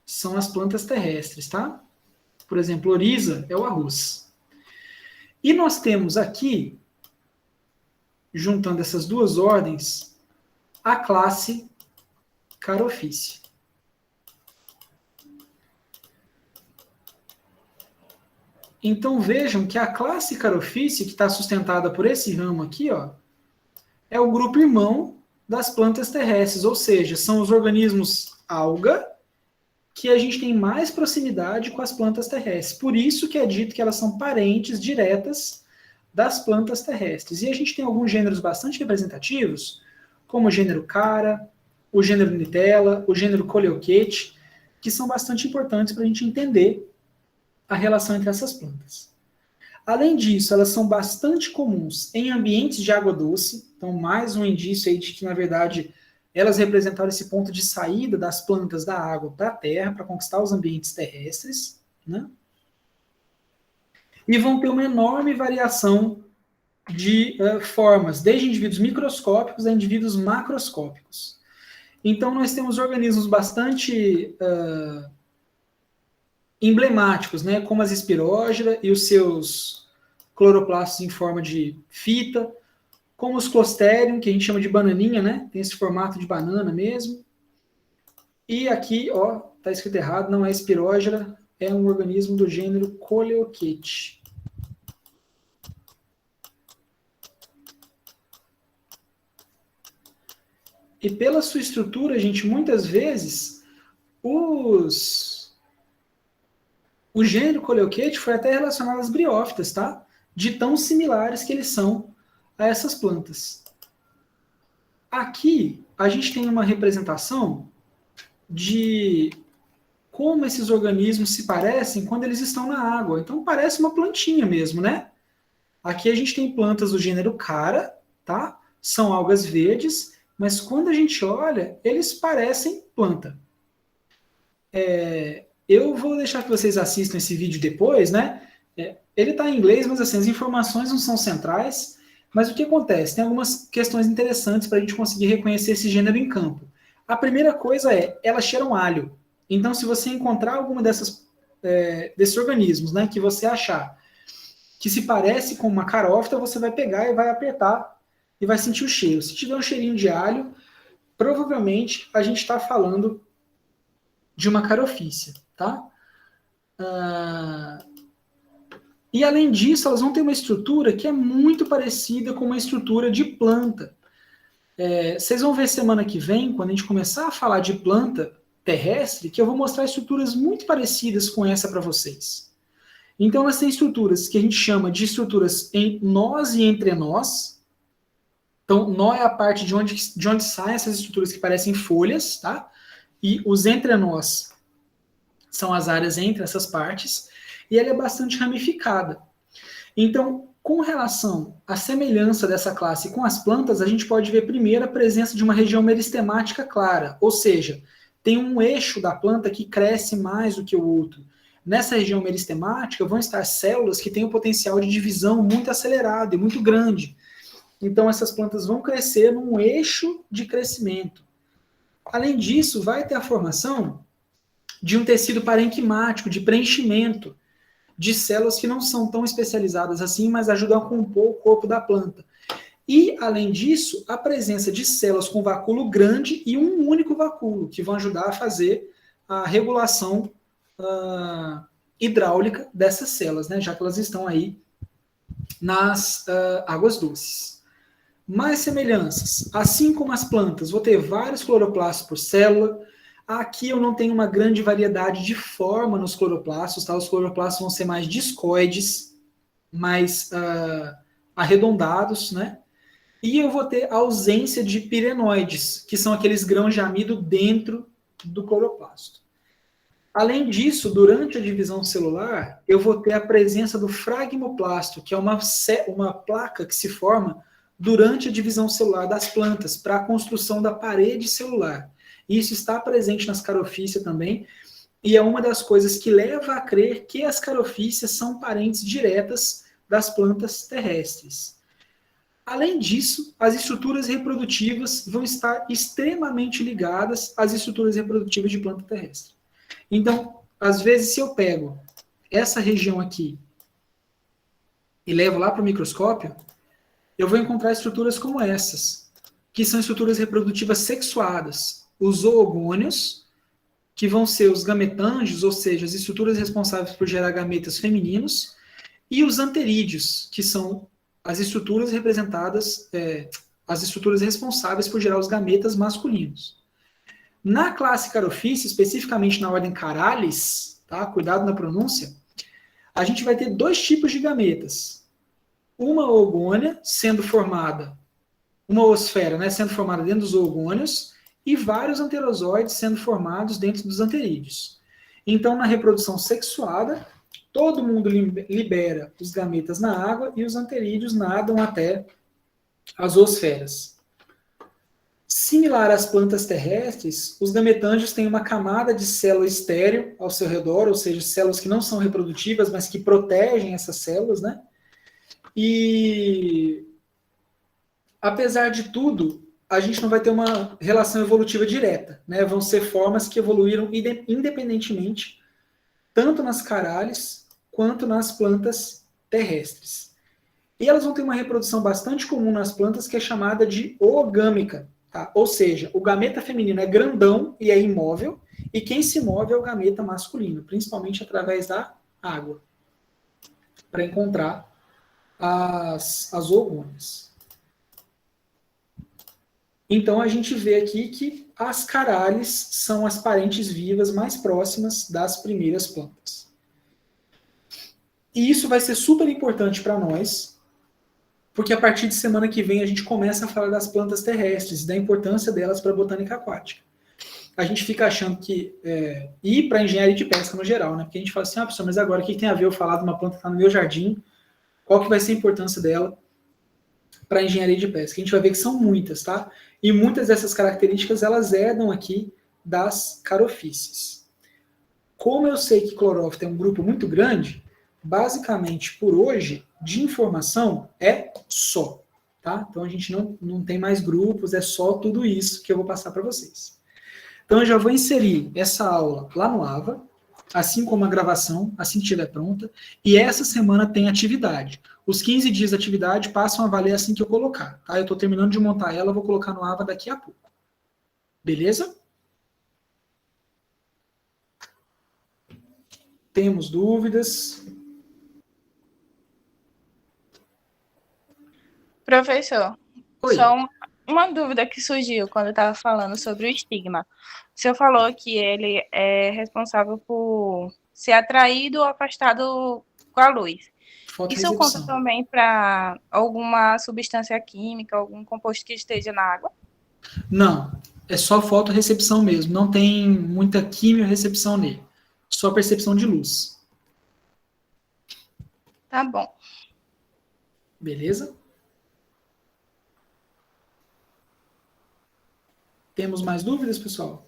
são as plantas terrestres, tá? Por exemplo, Oryza é o arroz. E nós temos aqui, juntando essas duas ordens, a classe Carophyce. Então vejam que a classe Carophyce, que está sustentada por esse ramo aqui, ó, é o grupo irmão das plantas terrestres, ou seja, são os organismos alga que a gente tem mais proximidade com as plantas terrestres. Por isso que é dito que elas são parentes diretas das plantas terrestres. E a gente tem alguns gêneros bastante representativos, como o gênero Cara, o gênero Nitella, o gênero Coleochaete, que são bastante importantes para a gente entender a relação entre essas plantas. Além disso, elas são bastante comuns em ambientes de água doce, então mais um indício aí de que, na verdade, elas representaram esse ponto de saída das plantas da água para a terra, para conquistar os ambientes terrestres, né? E vão ter uma enorme variação de formas, desde indivíduos microscópicos a indivíduos macroscópicos. Então, nós temos organismos bastante emblemáticos, né, como as Espirógera e os seus cloroplastos em forma de fita, como os Closterium, que a gente chama de bananinha, né, tem esse formato de banana mesmo. E aqui, ó, tá escrito errado, não é Espirógera, é um organismo do gênero Coleochaete. E pela sua estrutura, gente, muitas vezes, o gênero Coleochaete foi até relacionado às briófitas, tá? De tão similares que eles são a essas plantas. Aqui, a gente tem uma representação de como esses organismos se parecem quando eles estão na água. Então, parece uma plantinha mesmo, né? Aqui a gente tem plantas do gênero Cara, tá? São algas verdes, mas quando a gente olha, eles parecem planta. Eu vou deixar que vocês assistam esse vídeo depois, né? Ele está em inglês, mas assim, as informações não são centrais. Mas o que acontece? Tem algumas questões interessantes para a gente conseguir reconhecer esse gênero em campo. A primeira coisa é, elas cheiram alho. Então, se você encontrar alguma desses organismos, né, que você achar que se parece com uma carófita, você vai pegar e vai apertar e vai sentir o cheiro. Se tiver um cheirinho de alho, provavelmente a gente está falando de uma carophyce, tá? E além disso, elas vão ter uma estrutura que é muito parecida com uma estrutura de planta. Vocês vão ver semana que vem, quando a gente começar a falar de planta terrestre, que eu vou mostrar estruturas muito parecidas com essa para vocês. Então, elas têm estruturas que a gente chama de estruturas em nós e entre nós. Então, nó é a parte de onde saem essas estruturas que parecem folhas, tá? E os entrenós são as áreas entre essas partes, e ela é bastante ramificada. Então, com relação à semelhança dessa classe com as plantas, a gente pode ver primeiro a presença de uma região meristemática clara, ou seja, tem um eixo da planta que cresce mais do que o outro. Nessa região meristemática vão estar células que têm um potencial de divisão muito acelerado e muito grande. Então, essas plantas vão crescer num eixo de crescimento. Além disso, vai ter a formação de um tecido parenquimático, de preenchimento, de células que não são tão especializadas assim, mas ajudam a compor o corpo da planta. E, além disso, a presença de células com vacúolo grande e um único vacúolo, que vão ajudar a fazer a regulação hidráulica dessas células, né, já que elas estão aí nas águas doces. Mais semelhanças. Assim como as plantas, vou ter vários cloroplastos por célula. Aqui eu não tenho uma grande variedade de forma nos cloroplastos, tá? Os cloroplastos vão ser mais discoides, mais arredondados, né? E eu vou ter ausência de pirenoides, que são aqueles grãos de amido dentro do cloroplasto. Além disso, durante a divisão celular, eu vou ter a presença do fragmoplasto, que é uma placa que se forma durante a divisão celular das plantas, para a construção da parede celular. Isso está presente nas carofícias também, e é uma das coisas que leva a crer que as carofícias são parentes diretas das plantas terrestres. Além disso, as estruturas reprodutivas vão estar extremamente ligadas às estruturas reprodutivas de planta terrestre. Então, às vezes, se eu pego essa região aqui e levo lá para o microscópio, eu vou encontrar estruturas como essas, que são estruturas reprodutivas sexuadas. Os zoogônios, que vão ser os gametângios, ou seja, as estruturas responsáveis por gerar gametas femininos, e os anterídeos, que são as estruturas representadas, as estruturas responsáveis por gerar os gametas masculinos. Na classe Carophyceae, especificamente na ordem Caralis, tá? Cuidado na pronúncia, a gente vai ter dois tipos de gametas. Uma oogônia sendo formada, uma oosfera, né, sendo formada dentro dos oogônios, e vários anterozoides sendo formados dentro dos anterídeos. Então, na reprodução sexuada, todo mundo libera os gametas na água e os anterídeos nadam até as oosferas. Similar às plantas terrestres, os gametângios têm uma camada de célula estéril ao seu redor, ou seja, células que não são reprodutivas, mas que protegem essas células, né? E, apesar de tudo, a gente não vai ter uma relação evolutiva direta, né? Vão ser formas que evoluíram independentemente, tanto nas Caralis quanto nas plantas terrestres. E elas vão ter uma reprodução bastante comum nas plantas, que é chamada de oogâmica. Tá? Ou seja, o gameta feminino é grandão e é imóvel, e quem se move é o gameta masculino, principalmente através da água, para encontrar as oogônias. Então a gente vê aqui que as Caralis são as parentes vivas mais próximas das primeiras plantas. E isso vai ser super importante para nós, porque a partir de semana que vem a gente começa a falar das plantas terrestres e da importância delas para a botânica aquática. A gente fica achando que... e para a engenharia de pesca no geral, né? Porque a gente fala assim, professor, mas agora o que tem a ver eu falar de uma planta que está no meu jardim? Qual que vai ser a importância dela para a engenharia de pesca? A gente vai ver que são muitas, tá? E muitas dessas características, elas herdam aqui das carofíceas. Como eu sei que clorófita é um grupo muito grande, basicamente, por hoje, de informação, é só. Tá? Então, a gente não tem mais grupos, é só tudo isso que eu vou passar para vocês. Então, eu já vou inserir essa aula lá no AVA, assim como a gravação, assim que estiver pronta, e essa semana tem atividade. Os 15 dias de atividade passam a valer assim que eu colocar. Tá? Eu estou terminando de montar ela, vou colocar no AVA daqui a pouco. Beleza? Temos dúvidas? Professor, Oi. só uma dúvida que surgiu quando eu estava falando sobre o estigma. O senhor falou que ele é responsável por ser atraído ou afastado com a luz. Isso conta também para alguma substância química, algum composto que esteja na água? Não, é só fotorrecepção mesmo, não tem muita quimio-recepção nele, só percepção de luz. Tá bom. Beleza? Temos mais dúvidas, pessoal?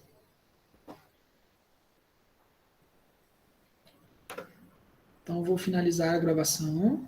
Então, eu vou finalizar a gravação.